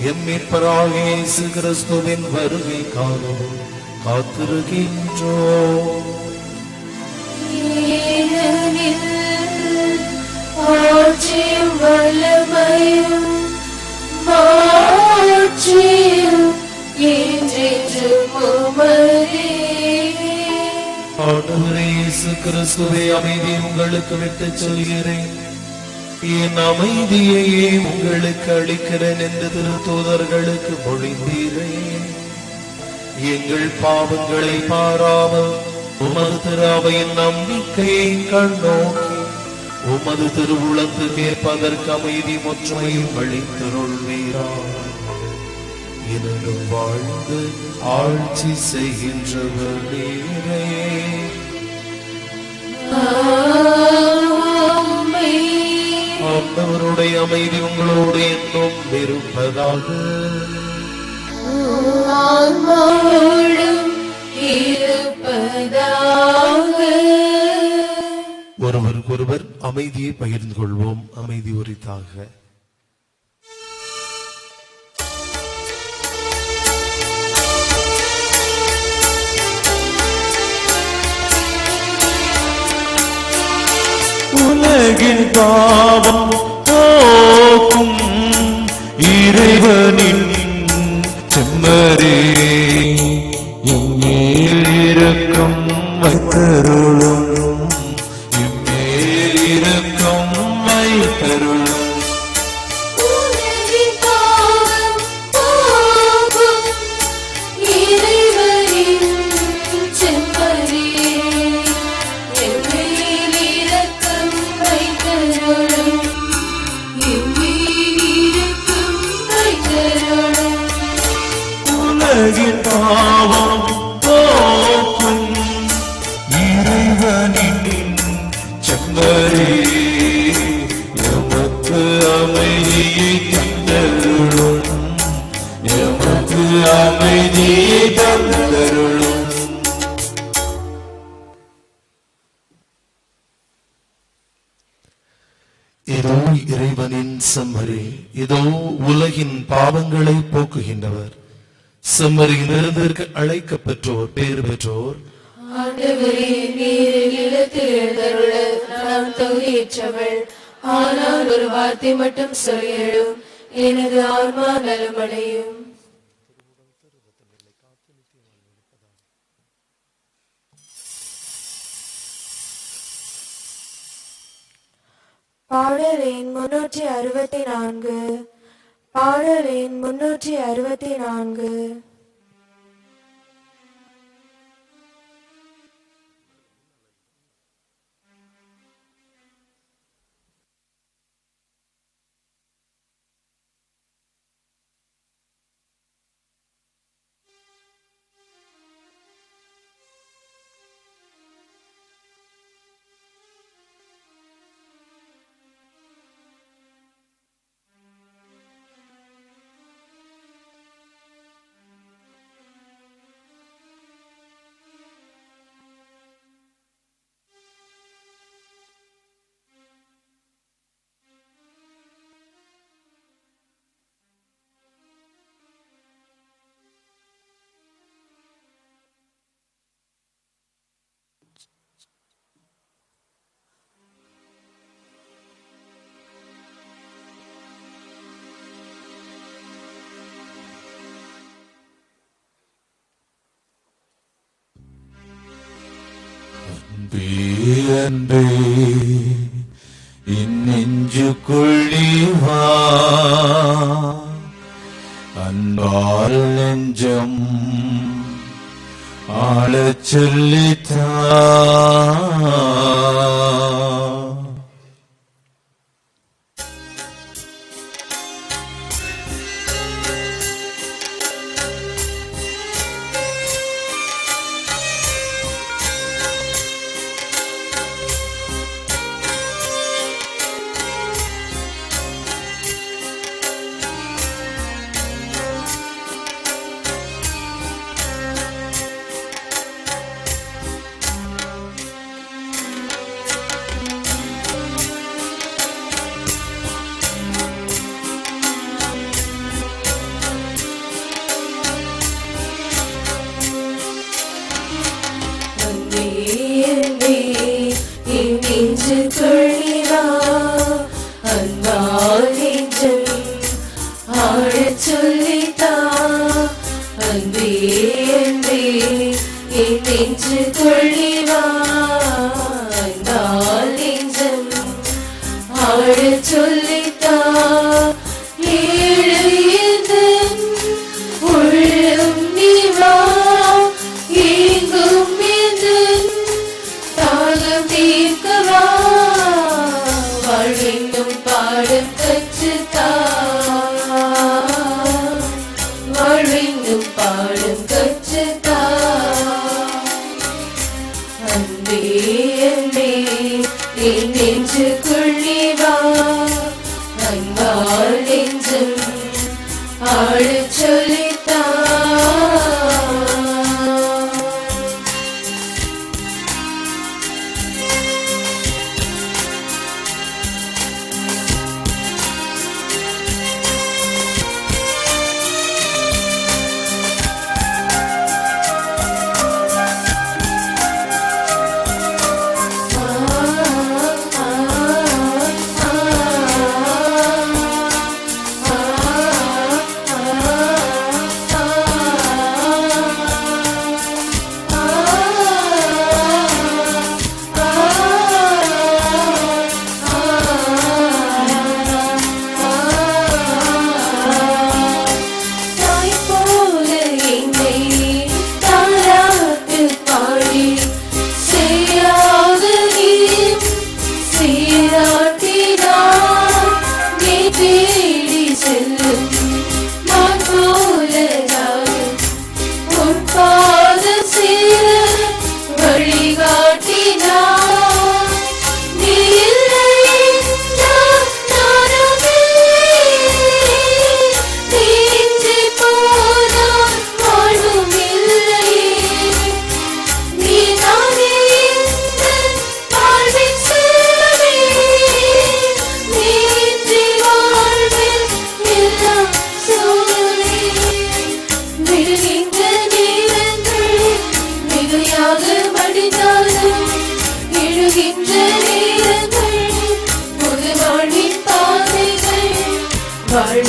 எம் மீட்பராகிய இயேசு கிறிஸ்துவின் வருகைக்காகவும் காத்திருக்கின்றோம். ஏனெனில் ஆட்சியும் வல்லமையும் மாட்சியும் என்றென்றும் உமதே. ஆண்டவரே இயேசு கிறிஸ்துவே, அமைதி உங்களுக்கு விட்டுச் சொல்கிறேன், என் அமைதியையே உங்களுக்கு அளிக்கிறேன் என்று திருத்தூதர்களுக்கு மொழிந்தீரே. எங்கள் பாவங்களை பாராமல் உமது திரு அவையின் நம்பிக்கையை கண்ணோக்கி உமது திருவுளத்து கேட்பதற்கு அமைதி முற்றுமையும் அளித்தருள்வீராக. எனினும் வாழ்ந்து ஆட்சி செய்கின்றவர் நீரே. ஆண்டவருடைய அமைதி உங்களோடு என்னும் இருப்பதாக. ஆன்மாவோடும் இருப்பதாக. ஒருவருக்கொருவர் அமைதியை பகிர்ந்து கொள்வோம். அமைதி உரித்தாக. உலகின் பாவம் போக்கும் இறைவனின் செம்மரே, எம்மேல் இரக்கம் வைத்தருளும். எம்மேல் இரக்கம் வைத்தருளும். உலகின் பாவம் போக்கும் இறைவனின் செம்மறே, எம்மேல் இரக்கம் வைத்தருளும். எம்மேல் இரக்கம் வைத்தருளும். உலகின் பாவம் போக்கும் இறைவனின் செம்மரே, எமக்கு அமைதியை தந்தருளும். எமக்கு அமைதியை தந்தருளும். இதோ இறைவனின் செம்மறி, இதோ உலகின் பாவங்களை போக்குகின்றவர். செம்மறியிலிருந்து அழைக்க பெற்றோர் பேறு பெற்றோர். ஆண்டவரே, நீர் இல்லத்தில் எழுந்தருள நான் தகுதியற்றவள். ஆனால் ஒரு வார்த்தை மட்டும் சொல்லிடும், எனது ஆன்மா நலமடையும். பாடல் எண் 364. பாடல் எண் 364. அன்பே நெஞ்சுக்குள்ளே வா, அன்பால் நெஞ்சம் ஆளச் சொல்லித்தா.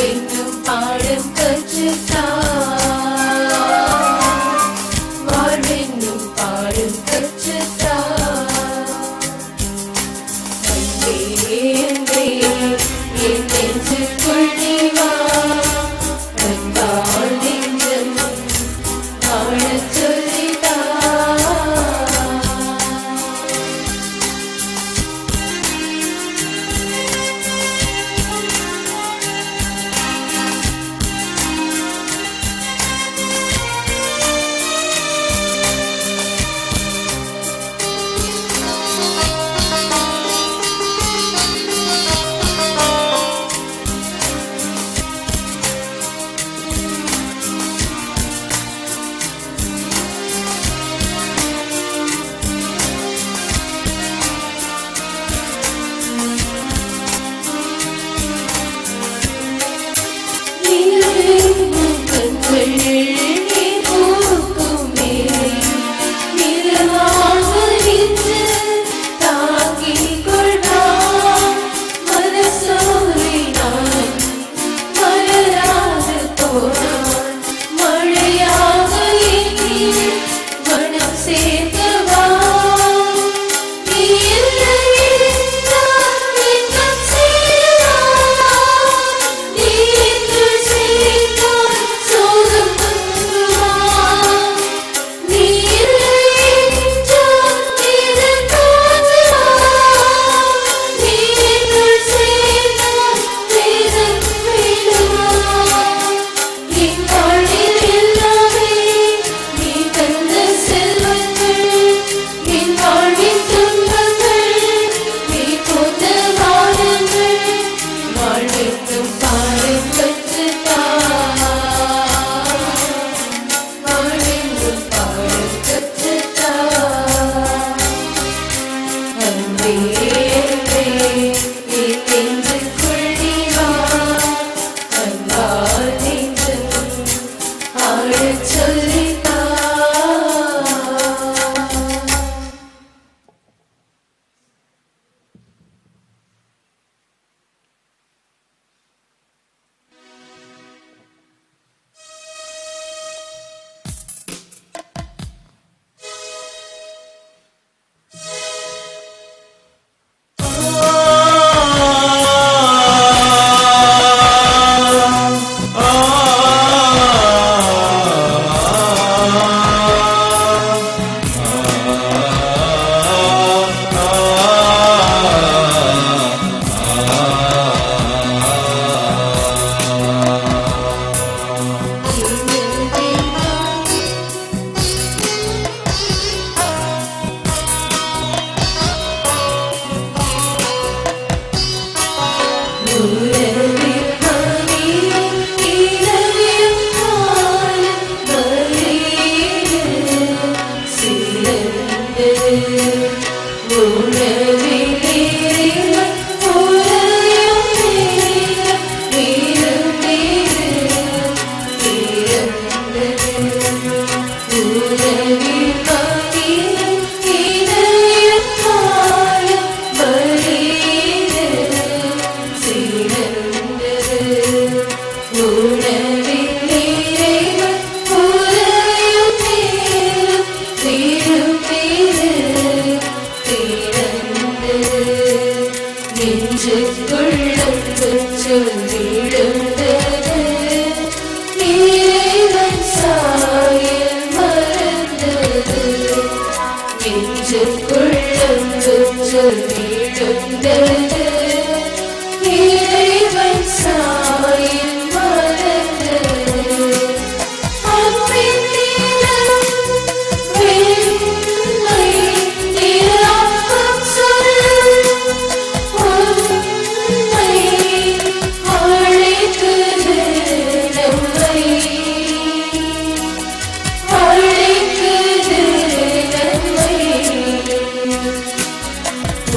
வாழ்வென்னும் பாடம் கற்றுத்தான், வாழ்வென்னும் பாடம் கற்றுத்தான். அன்பே அன்பே என் நெஞ்சுக்குள் நீ வா, அன்பால் நெஞ்சம் வாழச் சொல்லித்தான்.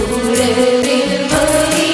உறவில் மணி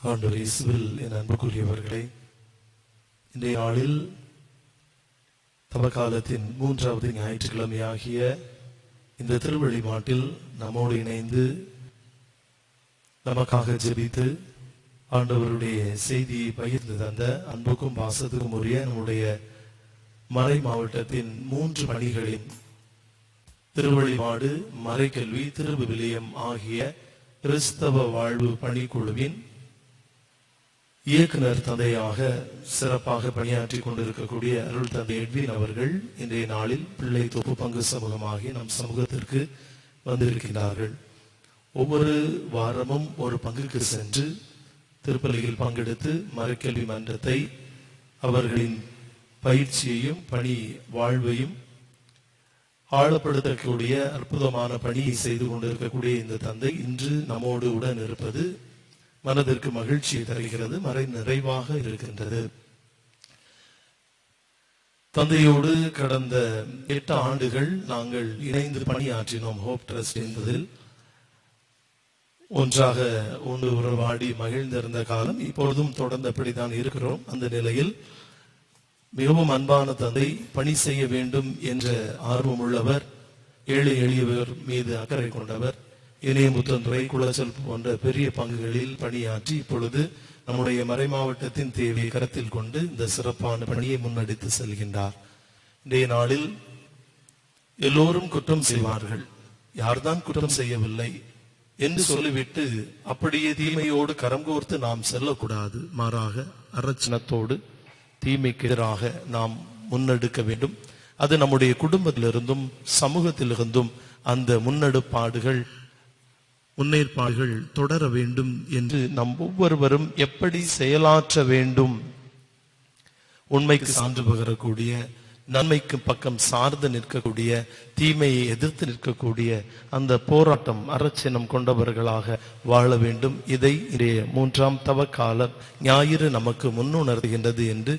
ஆண்டவர் இயேசுவில் என் அன்புக்குரியவர்களே, இன்றைய நாளில் தவக்காலத்தின் 3வது ஞாயிற்றுக்கிழமையாகிய இந்த திருவழிபாட்டில் நம்மோடு இணைந்து நமக்காக ஜெபித்து ஆண்டவருடைய செய்தியை பகிர்ந்து தந்த அன்புக்கும் பாசத்துக்கும் உரிய நம்முடைய மறை மாவட்டத்தின் 3 பணிகளின் திருவழிபாடு, மறைக்கல்வி, திருவிவிலியம் ஆகிய கிறிஸ்தவ வாழ்வு பணிக்குழுவின் இயக்குனர் தந்தையாக சிறப்பாக பணியாற்றி கொண்டிருக்கக்கூடிய அருள் தந்தை எட்வின் அவர்கள் இன்றைய நாளில் பிள்ளை தொப்பு பங்கு சமூகமாகி நம் சமூகத்திற்கு வந்திருக்கிறார்கள். ஒவ்வொரு வாரமும் ஒரு பங்குக்கு சென்று திருப்பலியில் பங்கெடுத்து மறைக்கல்வி மன்றத்தை அவர்களின் பயிற்சியையும் பணி வாழ்வையும் ஆழப்படுத்தக்கூடிய அற்புதமான பணியை செய்து கொண்டிருக்கக்கூடிய இந்த தந்தை இன்று நம்மோடு உடன் இருப்பது மனதிற்கு மகிழ்ச்சியை தருகிறது, மறை நிறைவாக இருக்கின்றது. தந்தையோடு கடந்த 8 ஆண்டுகள் நாங்கள் இணைந்து பணியாற்றினோம். ஹோப் ட்ரஸ்ட் என்பதில் ஒன்றாக உறவாடி மகிழ்ந்திருந்த காலம் இப்பொழுதும் தொடர்ந்து அப்படித்தான் இருக்கிறோம். அந்த நிலையில் மிகவும் அன்பான தந்தை, பணி செய்ய வேண்டும் என்ற ஆர்வம் உள்ளவர், ஏழை எளியவர் மீது அக்கறை கொண்டவர், இணையமுத்தன்துறை, குளச்சல் போன்ற பெரிய பங்குகளில் பணியாற்றி இப்பொழுது நம்முடைய மறை மாவட்டத்தின் தேவையை கருத்தில் கொண்டு இந்த சிறப்பான பணியை முன்னெடுத்து செல்கின்றார். இன்றைய நாளில் எல்லோரும் குற்றம் செய்வார்கள், யார்தான் குற்றம் செய்யவில்லை என்று சொல்லிவிட்டு அப்படியே தீமையோடு கரம் கோர்த்து நாம் செல்லக்கூடாது. மாறாக அரட்சணத்தோடு தீமைக்கு எதிராக நாம் முன்னெடுக்க வேண்டும். அது நம்முடைய குடும்பத்திலிருந்தும் சமூகத்திலிருந்தும் அந்த முன்னேற்பாடுகள் தொடர வேண்டும் என்று நம் ஒவ்வொருவரும் எப்படி செயலாற்ற வேண்டும், உண்மைக்கு சான்று பகரக்கூடிய, நன்மைக்கு பக்கம் சார்ந்து நிற்கக்கூடிய, தீமையை எதிர்த்து நிற்கக்கூடிய அந்த போராட்டம் அரசினம் கொண்டவர்களாக வாழ வேண்டும். இதை இன்றைய 3ஆம் தவக்கால ஞாயிறு நமக்கு முன்னுணர்த்துகின்றது என்று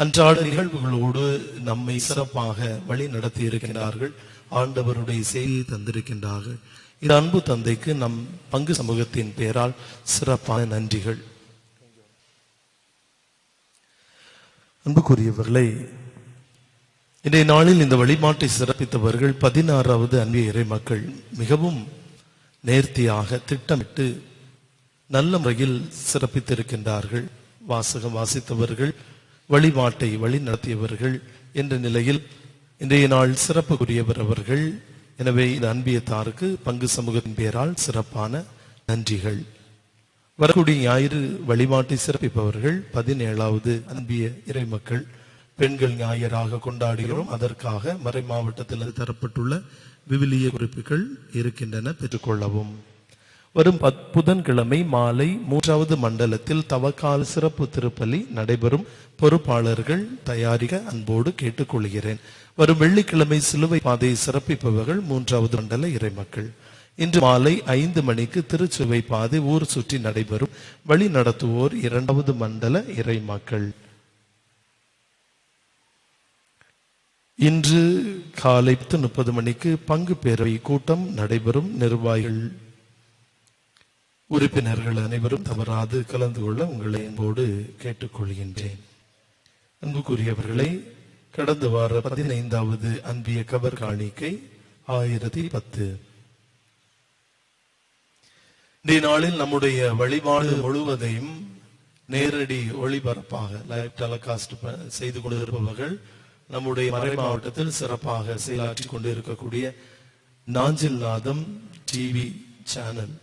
அன்றாட நிகழ்வுகளோடு நம்மை சிறப்பாக வழி நடத்தி இருக்கின்றார்கள். ஆண்டவருடைய செய்தியை தந்திருக்கின்றார்கள். இந்த அன்பு தந்தைக்கு நம் பங்கு சமூகத்தின் பெயரால் சிறப்பான நன்றிகள். அன்புக்குரியவர்களை, இன்றைய நாளில் இந்த வழிபாட்டை சிறப்பித்தவர்கள் 16வது அன்பிய இறை மக்கள் மிகவும் நேர்த்தியாக திட்டமிட்டு நல்ல முறையில் சிறப்பித்திருக்கின்றார்கள். வாசகம் வாசித்தவர்கள், வழிபாட்டை வழி நடத்தியவர்கள் என்ற நிலையில் இன்றைய நாள் சிறப்புக்குரியவர் அவர்கள். எனவே இந்த அன்பியத்தாருக்கு பங்கு சமூகத்தின் பெயரால் சிறப்பான நன்றிகள். வரக்கூடிய ஞாயிறு வழிபாட்டை சிறப்பிப்பவர்கள் 17வது அன்பிய இறை மக்கள் பெண்கள் ஞாயிறாக கொண்டாடுகிறோம். அதற்காக மறை மாவட்டத்தில் தரப்பட்டுள்ள விவிலிய குறிப்புகள் இருக்கின்றன, பெற்றுக்கொள்ளவும். வரும் புதன்கிழமை மாலை 3வது மண்டலத்தில் தவக்கால சிறப்பு திருப்பலி நடைபெறும். பொறுப்பாளர்கள் தயாரிக்க அன்போடு கேட்டுக்கொள்கிறேன். வரும் வெள்ளிக்கிழமை சிலுவை பாதையை சிறப்பிப்பவர்கள் 3வது மண்டல இறைமக்கள். இன்று மாலை 5 மணிக்கு திருச்சிலுவை பாதை ஊர் சுற்றி நடைபெறும். வழி நடத்துவோர் 2வது மண்டல இறைமக்கள். இன்று காலை 10:30 மணிக்கு பங்கு பேரவை கூட்டம் நடைபெறும். நிர்வாகிகள் உறுப்பினர்கள் அனைவரும் தவறாது கலந்து கொள்ள உங்களை அன்போடு கேட்டுக்கொள்கின்றேன். அன்புக்குரியவர்களை, கடந்த வார 15வது அன்பிய கவர் காணிக்கை 1010. இன்றைய நாளில் நம்முடைய வழிபாடு முழுவதையும் நேரடி ஒளிபரப்பாக லைவ் டெலிகாஸ்ட் செய்து கொண்டிருப்பவர்கள் நம்முடைய மறை மாவட்டத்தில் சிறப்பாக செயலாற்றி கொண்டிருக்கக்கூடிய நாஞ்சில் நாதம் டிவி சேனல்,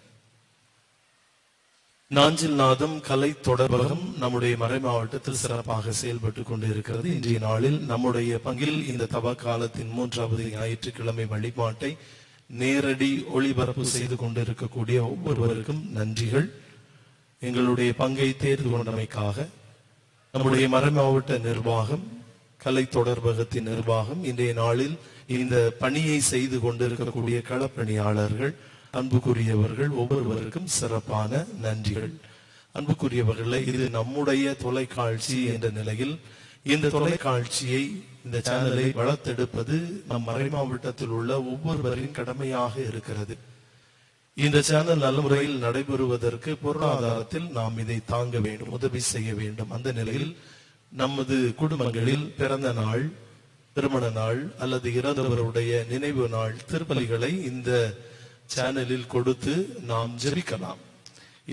நாஞ்சில் நாதம் கலை தொடர்பகம் நம்முடைய மறை மாவட்டத்தில் சிறப்பாக செயல்பட்டு கொண்டிருக்கிறது. இன்றைய நாளில் நம்முடைய பங்கில் இந்த தவ காலத்தின் 3வது ஞாயிற்றுக்கிழமை வழிபாட்டை நேரடி ஒளிபரப்பு செய்து கொண்டிருக்கக்கூடிய ஒவ்வொருவருக்கும் நன்றிகள். எங்களுடைய பங்கை தேர்ந்து கொண்டமைக்காக நம்முடைய மறை மாவட்ட நிர்வாகம், கலை தொடர்பகத்தின் நிர்வாகம், இன்றைய நாளில் இந்த பணியை செய்து கொண்டிருக்கக்கூடிய களப்பணியாளர்கள், அன்புக்குரியவர்கள் ஒவ்வொருவருக்கும் சிறப்பான நன்றிகள். அன்புக்குரியவர்களை, இது நம்முடைய தொலைக்காட்சி என்ற நிலையில் இந்த தொலைக்காட்சியை, இந்த சேனலை வளர்த்தெடுப்பது நம் மறை மாவட்டத்தில் உள்ள ஒவ்வொருவரின் கடமையாக இருக்கிறது. இந்த சேனல் நல்ல முறையில் நடைபெறுவதற்கு பொருளாதாரத்தில் நாம் இதை தாங்க வேண்டும், உதவி செய்ய வேண்டும். அந்த நிலையில் நமது குடும்பங்களில் பிறந்த நாள், திருமண நாள் அல்லது இறந்தவருடைய நினைவு நாள் திருப்பலிகளை இந்த சேனலில் கொடுத்து நாம் ஜெபிக்கலாம்.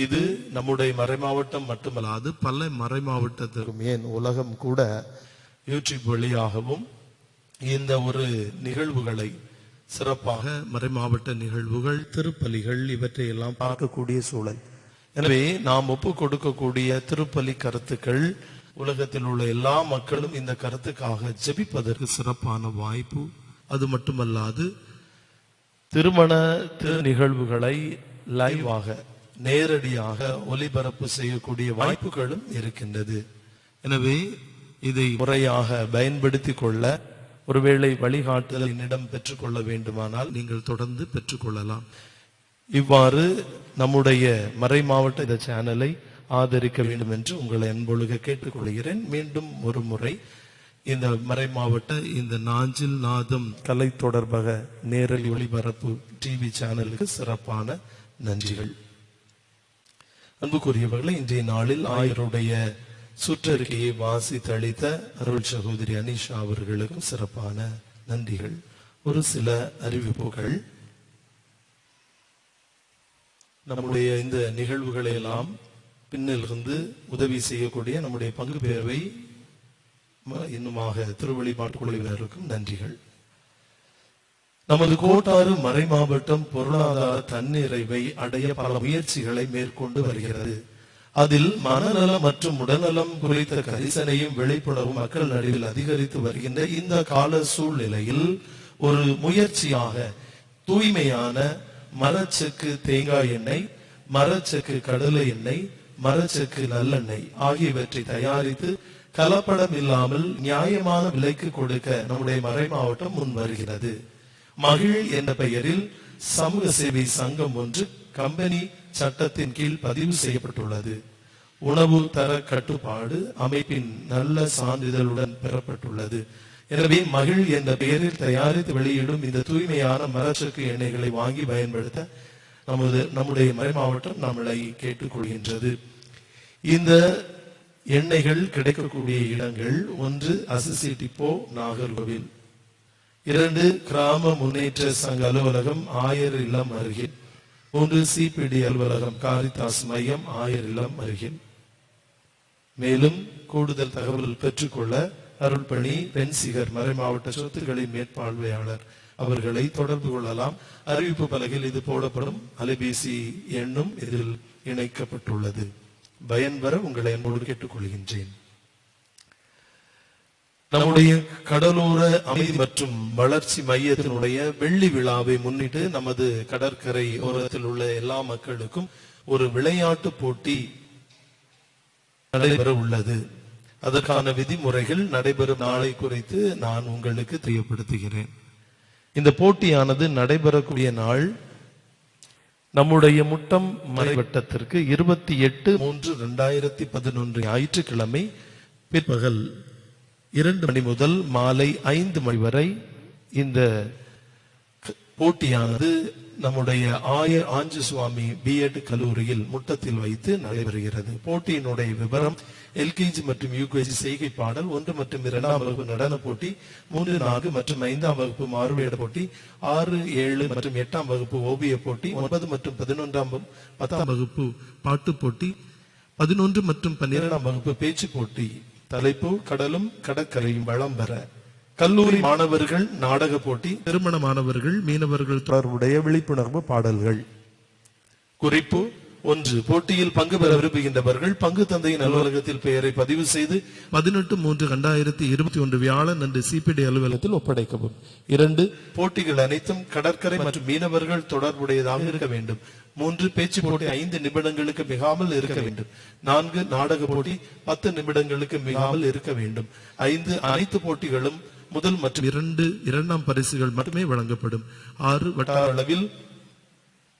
இது நம்முடைய மறைமாவட்டம் மட்டுமல்லாது பல மறைமாவட்டத்திற்கும், ஏன் உலகம் கூட யூடியூப் வழியாகவும் இந்த ஒரு நிகழ்வுகளை சிறப்பாக மறைமாவட்ட நிகழ்வுகள், திருப்பலிகள் இவற்றை எல்லாம் பார்க்கக்கூடிய சூழல். எனவே நாம் ஒப்பு கொடுக்கக்கூடிய திருப்பலி கருத்துக்கள் உலகத்தில் உள்ள எல்லா மக்களும் இந்த கருத்துக்காக ஜெபிப்பதற்கு சிறப்பான வாய்ப்பு. அது மட்டுமல்லாது திருமண நிகழ்வுகளை லைவாக நேரடியாக ஒளிபரப்பு செய்யக்கூடிய வாய்ப்புகளும் இருக்கின்றது. எனவே இதை முறையாக பயன்படுத்திக் கொள்ள, ஒருவேளை வழிகாட்டுதல் என்னிடம் பெற்றுக்கொள்ள வேண்டுமானால் நீங்கள் தொடர்ந்து பெற்றுக்கொள்ளலாம். இவ்வாறு நம்முடைய மறைமாவட்ட இந்த சேனலை ஆதரிக்க வேண்டும் என்று உங்களை அன்பொழுக கேட்டுக்கொள்கிறேன். மீண்டும் ஒரு முறை இந்த மறைமாவட்ட இந்த நாஞ்சில் நாதம் கலை தொடர்பாக நேரடி ஒளிபரப்பு டிவி சேனலுக்கு சிறப்பான நன்றிகள். அன்புக்குரியவர்களை, இன்றைய நாளில் ஆயருடைய சுற்றறிக்கையை வாசித்தளித்த அருள் சகோதரி அனிஷா அவர்களுக்கும் சிறப்பான நன்றிகள். ஒரு சில அறிவிப்புகள். நம்முடைய இந்த நிகழ்வுகளை எல்லாம் பின்னிலிருந்து உதவி செய்யக்கூடிய நம்முடைய பங்கு பேரவை இன்னுமாக திருவழிபாட்டு குழுவினருக்கும் நன்றிகள். நமது கோட்டாறு மறை மாவட்டம் பொருளாதார தன்னிறைவை அடைய பல முயற்சிகளை மேற்கொண்டு வருகிறது. அதில் மனநலம் மற்றும் உடல்நலம் குறித்த கரிசனையும் விழிப்புணர்வும் மக்கள் நடுவில் அதிகரித்து வருகின்ற இந்த கால சூழ்நிலையில் ஒரு முயற்சியாக தூய்மையான மரச்செக்கு தேங்காய் எண்ணெய், மரச்செக்கு கடலை எண்ணெய், மரச்செக்கு நல்லெண்ணெய் ஆகியவற்றை தயாரித்து கலப்படம் இல்லாமல் நியாயமான விலைக்கு கொடுக்க நம்முடைய மறை மாவட்டம் முன் வருகிறது. மகிழ் என்ற பெயரில் சமூக சேவை சங்கம் ஒன்று கம்பெனி சட்டத்தின் கீழ் பதிவு செய்யப்பட்டுள்ளது. உணவு தர கட்டுப்பாடு அமைப்பின் நல்ல சான்றிதழுடன் பெறப்பட்டுள்ளது. எனவே மகிழ் என்ற பெயரில் தயாரித்து வெளியிடும் இந்த தூய்மையான மரச்செக்கு எண்ணெய்களை வாங்கி பயன்படுத்த நம்முடைய மறை மாவட்டம் நம்மளை கேட்டுக்கொள்கின்றது. இந்த எண்ணெய்கள் கிடைக்கக்கூடிய இடங்கள்: 1 அசிசி டிப்போ நாகர்கோவில், 2 கிராம முன்னேற்ற சங்க அலுவலகம் ஆயர் இல்லம் அருகில், 3 சிபிடி அலுவலகம் காரிதாஸ் மையம் ஆயர் இல்லம் அருகில். மேலும் கூடுதல் தகவல் பெற்றுக்கொள்ள அருள்பணி பென்சிகர் மறை மாவட்ட சொத்துக்களின் மேற்பார்வையாளர் அவர்களை தொடர்பு கொள்ளலாம். அறிவிப்பு பலகையில் இது போடப்படும். அலைபேசி எண்ணும் இதில் இணைக்கப்பட்டுள்ளது. பயன்பெற உங்களை அன்போடு கேட்டுக்கொள்கின்றேன். நம்முடைய கடலோர அமைதி மற்றும் வளர்ச்சி மையத்தினுடைய வெள்ளி விழாவை முன்னிட்டு நமது கடற்கரை ஓரத்தில் உள்ள எல்லா மக்களுக்கும் ஒரு விளையாட்டு போட்டி நடைபெற உள்ளது. அதற்கான விதிமுறைகள் நடைபெறும் நாளை குறித்து நான் உங்களுக்கு தெரியப்படுத்துகிறேன். இந்த போட்டியானது நடைபெறக்கூடிய நாள் நம்முடைய முட்டம் மறைவட்டத்திற்கு 28/3/2011 ஞாயிற்றுக்கிழமை பிற்பகல் 2 மணி முதல் மாலை 5 மணி வரை இந்த போட்டியானது நம்முடைய ஆயர் ஆஞ்சு சுவாமி பிஎட் கல்லூரியில் முட்டத்தில் வைத்து நடைபெறுகிறது. போட்டியினுடைய விவரம்: எல்கேஜி மற்றும் யூகேஜி செய்கை பாடல், 1 மற்றும் 2ஆம் வகுப்பு நடன போட்டி, 3, 4 மற்றும் 5ஆம் வகுப்பு மாறுவேட போட்டி, 6, 7 மற்றும் 8ஆம் வகுப்பு ஓவிய போட்டி, 9 மற்றும் 11ஆம் 10ஆம் வகுப்பு பாட்டு போட்டி, 11 மற்றும் 12ஆம் வகுப்பு பேச்சு போட்டி. தலைப்பு: கடலும் கடற்கரையும் வளம் பெற. கல்லூரி மாணவர்கள் நாடக போட்டி, திருமண மாணவர்கள் மீனவர்கள் தொடர்புடைய விழிப்புணர்வு பாடல்கள். குறிப்பு: 1. போட்டியில் பங்கு பெற விரும்புகின்றவர்கள் பங்கு தந்தையின் அலுவலகத்தில் பெயரை பதிவு செய்து 18/3/2021 வியாழன் அன்று சிபிடி அலுவலகத்தில் ஒப்படைக்கவும். 2. போட்டிகள் அனைத்தும் கடற்கரை மற்றும் மீனவர்கள் தொடர்புடையதாக இருக்க வேண்டும். 3. பேச்சு போட்டி 5 நிமிடங்களுக்கு மிகாமல் இருக்க வேண்டும். 4. நாடக போட்டி 10 நிமிடங்களுக்கு மிகாமல் இருக்க வேண்டும். 5. அனைத்து போட்டிகளும் முதல் மற்றும் 2 இரண்டாம் பரிசுகள் மட்டுமே வழங்கப்படும். 6. வட்டார அளவில்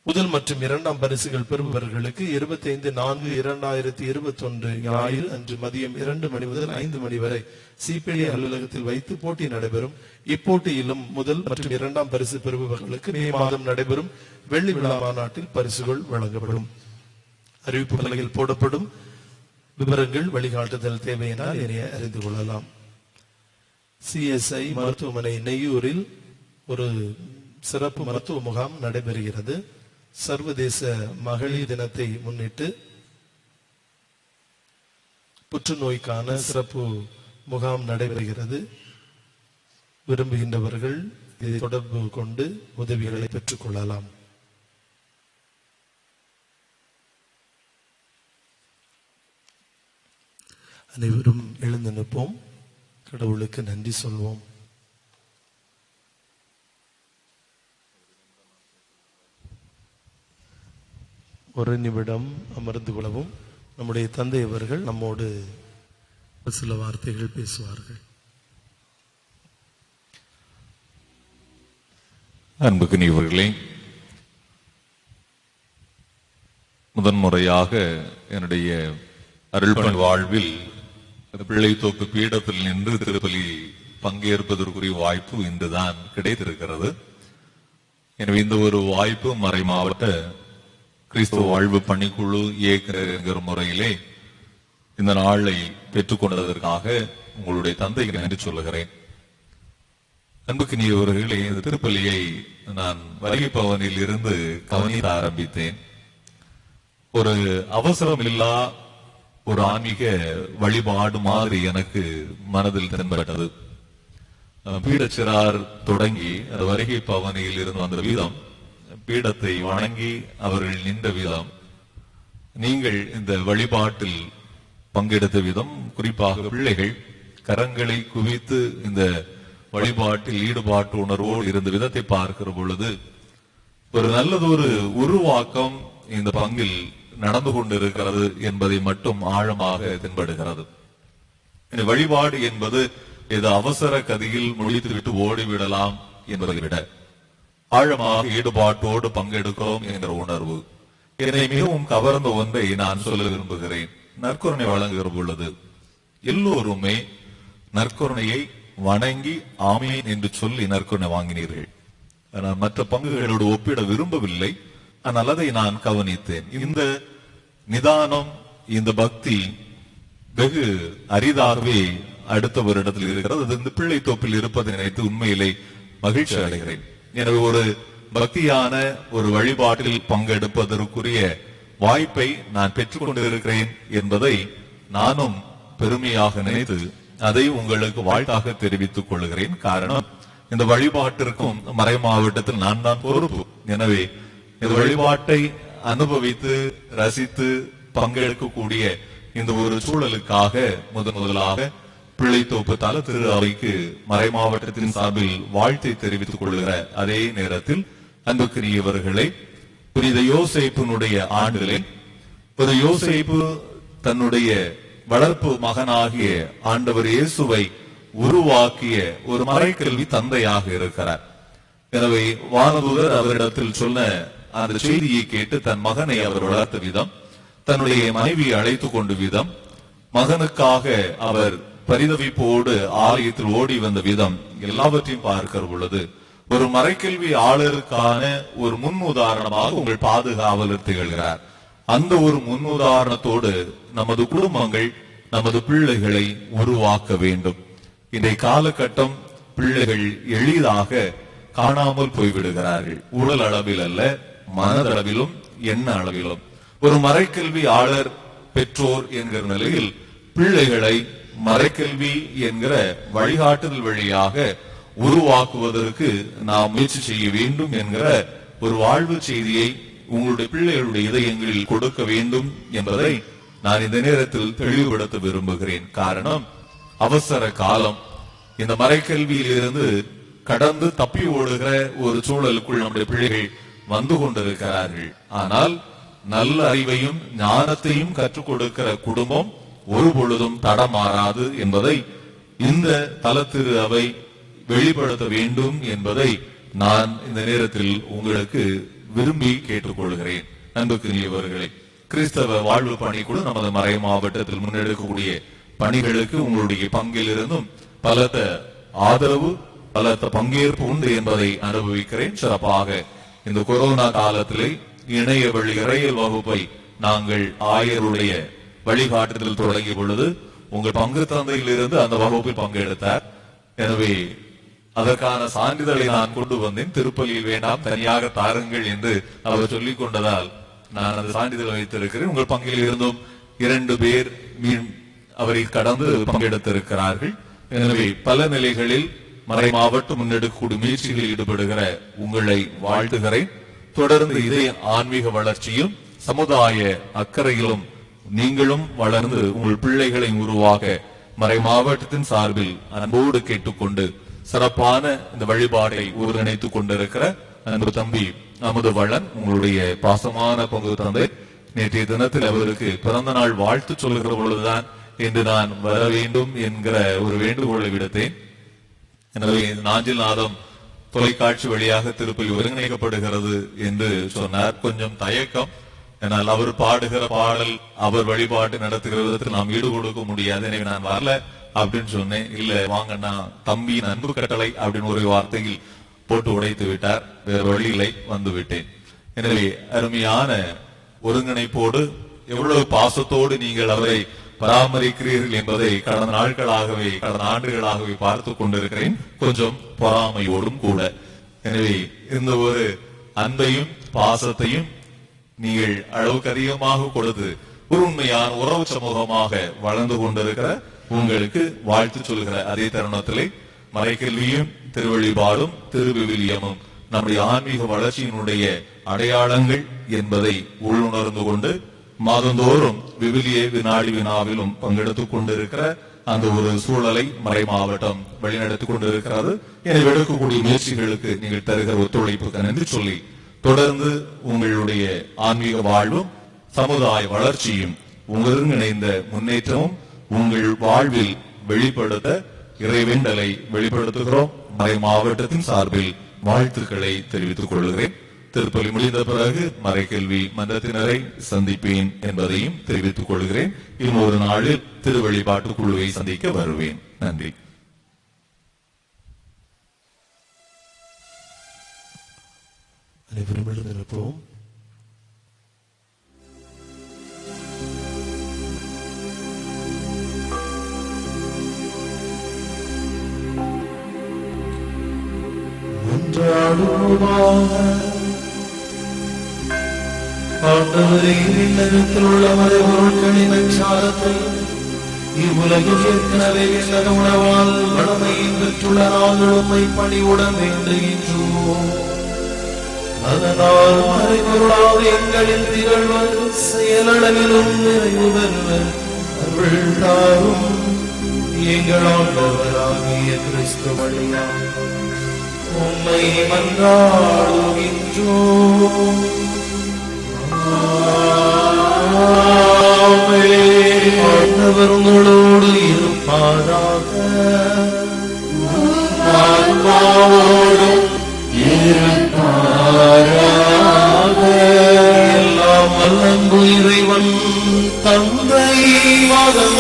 முதல் மற்றும் இரண்டாம் பரிசுகள் பெறுபவர்களுக்கு 25/4/2021 ஞாயிறு அன்று மதியம் 2 மணி முதல் 5 மணி வரை சிபிஐ அலுவலகத்தில் வைத்து போட்டி நடைபெறும். இப்போட்டியிலும் முதல் மற்றும் இரண்டாம் பரிசு பெறுபவர்களுக்கு மே மாதம் நடைபெறும் வெள்ளி விழா மாநாட்டில் பரிசுகள் வழங்கப்படும். அறிவிப்பு பலகையில் போடப்படும் விவரங்கள் வழிகாட்டுதல் தேவையினால் என்னை அறிந்து கொள்ளலாம். CSI மருத்துவமனை நெய்யூரில் ஒரு சிறப்பு மருத்துவ முகாம் நடைபெறுகிறது. சர்வதேச மகளிர் தினத்தை முன்னிட்டு புற்றுநோய்க்கான சிறப்பு முகாம் நடைபெறுகிறது. விரும்புகின்றவர்கள் இதை தொடர்பு கொண்டு உதவிகளை பெற்றுக் கொள்ளலாம். அனைவரும் எழுந்து நிற்போம். கடவுளுக்கு நன்றி சொல்வோம். ஒரு நிமிடம் அமர்ந்து கொள்ளவும். நம்முடைய தந்தை அவர்கள் நம்மோடு சில வார்த்தைகள் பேசுவார்கள். அன்புக்குரியவர்களே, முதன்முறையாக என்னுடைய அருள்பணி வாழ்வில் பிள்ளைத்தோப்பு பீடத்தில் நின்று திருப்பலி பங்கேற்பதற்குரிய வாய்ப்பு இன்றுதான் கிடைத்திருக்கிறது. எனவே இந்த ஒரு வாய்ப்பு மறை மாவட்ட கிறிஸ்துவ வாழ்வு பணிக்குழு இயக்குகிற முறையிலே இந்த நாளை பெற்றுக்கொண்டதற்காக உங்களுடைய தந்தைக்கு நன்றி சொல்லுகிறேன். அன்புக்குரியவர்களே, இந்த திருப்பலியை நான் வருகை பவனில் இருந்து கவனிக்க ஆரம்பித்தேன். ஒரு அவசரம் இல்லா ஒரு ஆன்மீக வழிபாடு மாதிரி எனக்கு மனதில் தென்பட்டது. பீடச்சிறார் தொடங்கி அந்த வருகை பவனியில் இருந்து வந்த விதம், பீடத்தை வணங்கி அவர்கள் நின்ற விதம், நீங்கள் இந்த வழிபாட்டில் பங்கெடுத்த விதம், குறிப்பாக பிள்ளைகள் கரங்களை குவித்து இந்த வழிபாட்டில் ஈடுபாட்டு உணர்வோடு இருந்த விதத்தை பார்க்கிற பொழுது ஒரு நல்லதொரு உருவாக்கம் இந்த பங்கில் நடந்து கொண்டிருக்கிறது என்பதை மட்டும் ஆழமாக தென்படுகிறது. இந்த வழிபாடு என்பது ஏதோ அவசர கதியில் முடித்துவிட்டு ஓடிவிடலாம் என்பதை விட ஆழமாக ஈடுபாட்டோடு பங்கெடுக்கிறோம் என்ற உணர்வு என்னை மிகவும் கவர்ந்த ஒன்றை நான் சொல்ல விரும்புகிறேன். நற்கருணை வழங்குகிற பொழுது எல்லோருமே நற்கருணையை வணங்கி ஆமேன் என்று சொல்லி நற்கருணை வாங்கினீர்கள். நான் மற்ற பங்குகளோடு ஒப்பிட விரும்பவில்லை, ஆனால் அதை நான் கவனித்தேன். இந்த நிதானம், இந்த பக்தி வெகு அரிதாகவே அடுத்த வருடத்தில் இருக்கிறது. அது இந்த பிள்ளை தோப்பில் இருப்பதை நினைத்து உண்மையிலே மகிழ்ச்சி அடைகிறேன். எனவே ஒரு பக்தியான ஒரு வழிபாட்டில் பங்கெடுப்பதற்குரிய வாய்ப்பை நான் பெற்றுக் கொண்டிருக்கிறேன் என்பதை நானும் பெருமையாக நினைத்து அதை உங்களுக்கு வாழ்த்தாக தெரிவித்துக் கொள்கிறேன். காரணம், இந்த வழிபாட்டிற்கும் மறை மாவட்டத்தில் நான் தான் பொறுப்பு. எனவே இந்த வழிபாட்டை அனுபவித்து ரசித்து பங்கெடுக்கக்கூடிய இந்த ஒரு சூழலுக்காக முதலாக பிள்ளைத்தோப்பு தல திரு அவைக்கு மறை மாவட்டத்தின் சார்பில் வாழ்த்தை தெரிவித்துக் கொள்கிற அதே நேரத்தில் அன்புக்குரியவர்களை, புனித யோசேப்பினுடைய ஆண்டிலே புனித யோசேப்பு தன்னுடைய வளர்ப்பு மகனாகிய ஆண்டவர் இயேசுவை உருவாக்கிய ஒரு மறைக்கல்வி தந்தையாக இருக்கிறார். எனவே வானதூதர் அவரிடத்தில் சொன்ன அந்த செய்தியை கேட்டு தன் மகனை அவர் வளர்த்த விதம், தன்னுடைய மனைவியை அழைத்துக் கொண்ட விதம், மகனுக்காக அவர் பரிதவிப்போடு ஆலயத்தில் ஓடி வந்த விதம் எல்லாவற்றையும் பார்க்கிற பொழுது ஒரு மறைக்கல்வி ஆளருக்கான ஒரு முன் உதாரணமாக உங்கள் பாதுகாவலர் திகழ்கிறார். அந்த ஒரு முன் உதாரணத்தோடு நமது குடும்பங்கள், நமது பிள்ளைகளை உருவாக்க வேண்டும். இன்றைய காலகட்டம் பிள்ளைகள் எளிதாக காணாமல் போய்விடுகிறார்கள். உடல் அளவில் அல்ல, மனதளவிலும் எண்ண அளவிலும். ஒரு மறைக்கல்வி ஆளர் பெற்றோர் என்கிற நிலையில் பிள்ளைகளை மறைக்கல்வி என்கிற வழிகாட்டுதல் வழியாக உருவாக்குவதற்கு நாம் முயற்சி செய்ய வேண்டும் என்கிற ஒரு வாழ்வு செய்தியை உங்களுடைய பிள்ளைகளுடைய இதயங்களில் கொடுக்க வேண்டும் என்பதை நான் இந்த நேரத்தில் தெளிவுபடுத்த விரும்புகிறேன். காரணம், அவசர காலம். இந்த மறைக்கல்வியில் இருந்து கடந்து தப்பி ஓடுகிற ஒரு சூழலுக்குள் நம்முடைய பிள்ளைகள் வந்து கொண்டிருக்கிறார்கள். ஆனால் நல்ல அறிவையும் ஞானத்தையும் கற்றுக் கொடுக்கிற குடும்பம் ஒரு பொழுதும் தடமாறாது என்பதை இந்த தலத்திரு அவை வெளிப்படுத்த வேண்டும் என்பதை நான் இந்த நேரத்தில் உங்களுக்கு விரும்பி கேட்டுக்கொள்கிறேன். அன்புக்குரியவர்களே, கிறிஸ்தவ வாழ்வு பணிக்குழு நமது மறை மாவட்டத்தில் முன்னெடுக்கக்கூடிய பணிகளுக்கு உங்களுடைய பங்கிலிருந்தும் பலத்த ஆதரவு, பலத்த பங்கேற்பு உண்டு என்பதை அனுபவிக்கிறேன். சிறப்பாக இந்த கொரோனா காலத்திலே இணைய வழி இறையல் வகுப்பை நாங்கள் ஆயருடைய வழிகாட்டுதல் தொடங்கிய பொழுது உங்கள் பங்கு தந்தையிலிருந்து அந்த வகுப்பில் பங்கெடுத்தார். எனவே அதற்கான சான்றிதழை நான் கொண்டு வந்தேன். திருப்பலியில் வேண்டாம், தனியாக தாருங்கள் என்று அவர் சொல்லிக் கொண்டதால் நான் அந்த சான்றிதழ் வைத்திருக்கிறேன். உங்கள் பங்கில் இருந்தும் 2 பேர் அவரை கடந்து பங்கெடுத்திருக்கிறார்கள். எனவே பல நிலைகளில் மறை மாவட்டம் முன்னெடுக்கக்கூடிய முயற்சிகளில் ஈடுபடுகிற உங்களை வாழ்த்துகிறேன். தொடர்ந்து இதே ஆன்மீக வளர்ச்சியும் சமுதாய அக்கறையிலும் நீங்களும் வளர்ந்து உங்கள் பிள்ளைகளை உருவாக மறை மாவட்டத்தின் சார்பில் அன்போடு கேட்டுக்கொண்டு சிறப்பான இந்த வழிபாட்டை ஒருங்கிணைத்துக் கொண்டிருக்கிற அன்பு தம்பி அமுதவளன், உங்களுடைய பாசமான பங்கு தந்தை, நேற்றைய தினத்தில் அவருக்கு பிறந்த நாள் வாழ்த்து சொல்லுகிற பொழுதுதான் என்று நான் வர வேண்டும் என்கிற ஒரு வேண்டுகோளை விடுத்தேன். எனவே நாஞ்சில் நாதம் தொலைக்காட்சி வழியாக திருப்பலி ஒருங்கிணைக்கப்படுகிறது என்று சொன்னார். கொஞ்சம் தயக்கம், என்னால் அவர் பாடுகிற பாடல், அவர் வழிபாட்டு நடத்துகிற விதத்தில் நாம் ஈடு கொடுக்க முடியாது, எனவே நான் வரல அப்படின்னு சொன்னேன். இல்ல வாங்கன்னா தம்பியின் அன்பு கட்டளை அப்படின்னு ஒரு வார்த்தையில் போட்டு உடைத்து விட்டார். வேறு வழி இல்லை, வந்து விட்டேன். எனவே அருமையான ஒருங்கிணைப்போடு எவ்வளவு பாசத்தோடு நீங்கள் அவரை பராமரிக்கிறீர்கள் என்பதை கடந்த நாட்களாகவே, கடந்த ஆண்டுகளாகவே பார்த்து கொண்டிருக்கிறேன். கொஞ்சம் பொறாமையோடும் கூட. எனவே இந்த ஒரு அன்பையும் பாசத்தையும் நீங்கள் அளவுக்கு அதிகமாக கொடுத்து ஒரு உண்மையான உறவு சமூகமாக வளர்ந்து கொண்டிருக்கிற உங்களுக்கு வாழ்த்து சொல்கிற அதே தருணத்திலே மறைக்கல்வியும் திருவழிபாடும் திருவிவிலியமும் நம்முடைய ஆன்மீக வளர்ச்சியினுடைய அடையாளங்கள் என்பதை உள்ளுணர்ந்து கொண்டு மாதந்தோறும் விவிலிய வினாடி வினாவிலும் பங்கெடுத்துக் கொண்டிருக்கிற அந்த ஒரு சூழலை மறை மாவட்டம் வழிநடத்திக் கொண்டிருக்கிறது. எனவே எடுக்கக்கூடிய முயற்சிகளுக்கு நீங்கள் தருகிற ஒத்துழைப்புக்கு நன்றி சொல்லி, தொடர்ந்து உங்களுடைய ஆன்மீக வாழ்வும் சமுதாய வளர்ச்சியும் ஒருங்கிணைந்த முன்னேற்றமும் உங்கள் வாழ்வில் வெளிப்படுத்த இறைவேண்டலை வெளிப்படுத்துகிறோம். மறை மாவட்டத்தின் சார்பில் வாழ்த்துக்களை தெரிவித்துக் கொள்கிறேன். திருப்பலி முடிந்த பிறகு மறைக்கல்வி மன்றத்தினரை சந்திப்பேன் என்பதையும் தெரிவித்துக் கொள்கிறேன். இன்னொரு நாளில் திருவழிபாட்டு குழுவை சந்திக்க வருவேன். நன்றி. அனைவரும் எழுந்திருப்போம். ஆண்டவரே, விண்ணகத்தில் உள்ள மறைபொருட்களின் அச்சாரத்தை இவ்வுலகில் ஏற்கனவே விண்ணக உணவால் வளமையின் பெற்றுள்ள நாங்கள் உம்மை பணிவுடன் வேண்டுகின்றோம். அதனால் மறைபொருளாக எங்களில் திகழ்வது செயலளவிலும் நிறைவு பெறுவர் அருள் தாரும். எங்கள் ஆண்டவராகிய கிறிஸ்து வழியாக உம்மை மன்றாடுகின்றோம். ஆண்டவர் உங்களோடு இருப்பாராக. ஆன்மாவோடும் இருப்பாராக. எல்லாம் வல்லன்பு இறைவன் தந்தை மகன்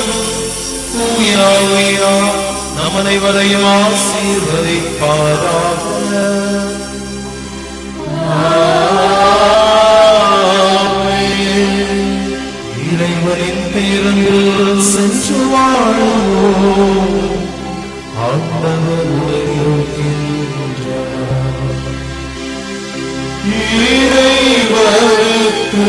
தூயாவியா நம் அனைவரையும் ஆசீர்வதிப்பாராக. இறைவனின் பேரன்பில் சென்று வாழுவோம். ஆண்டவருடைய இறைவனுக்கு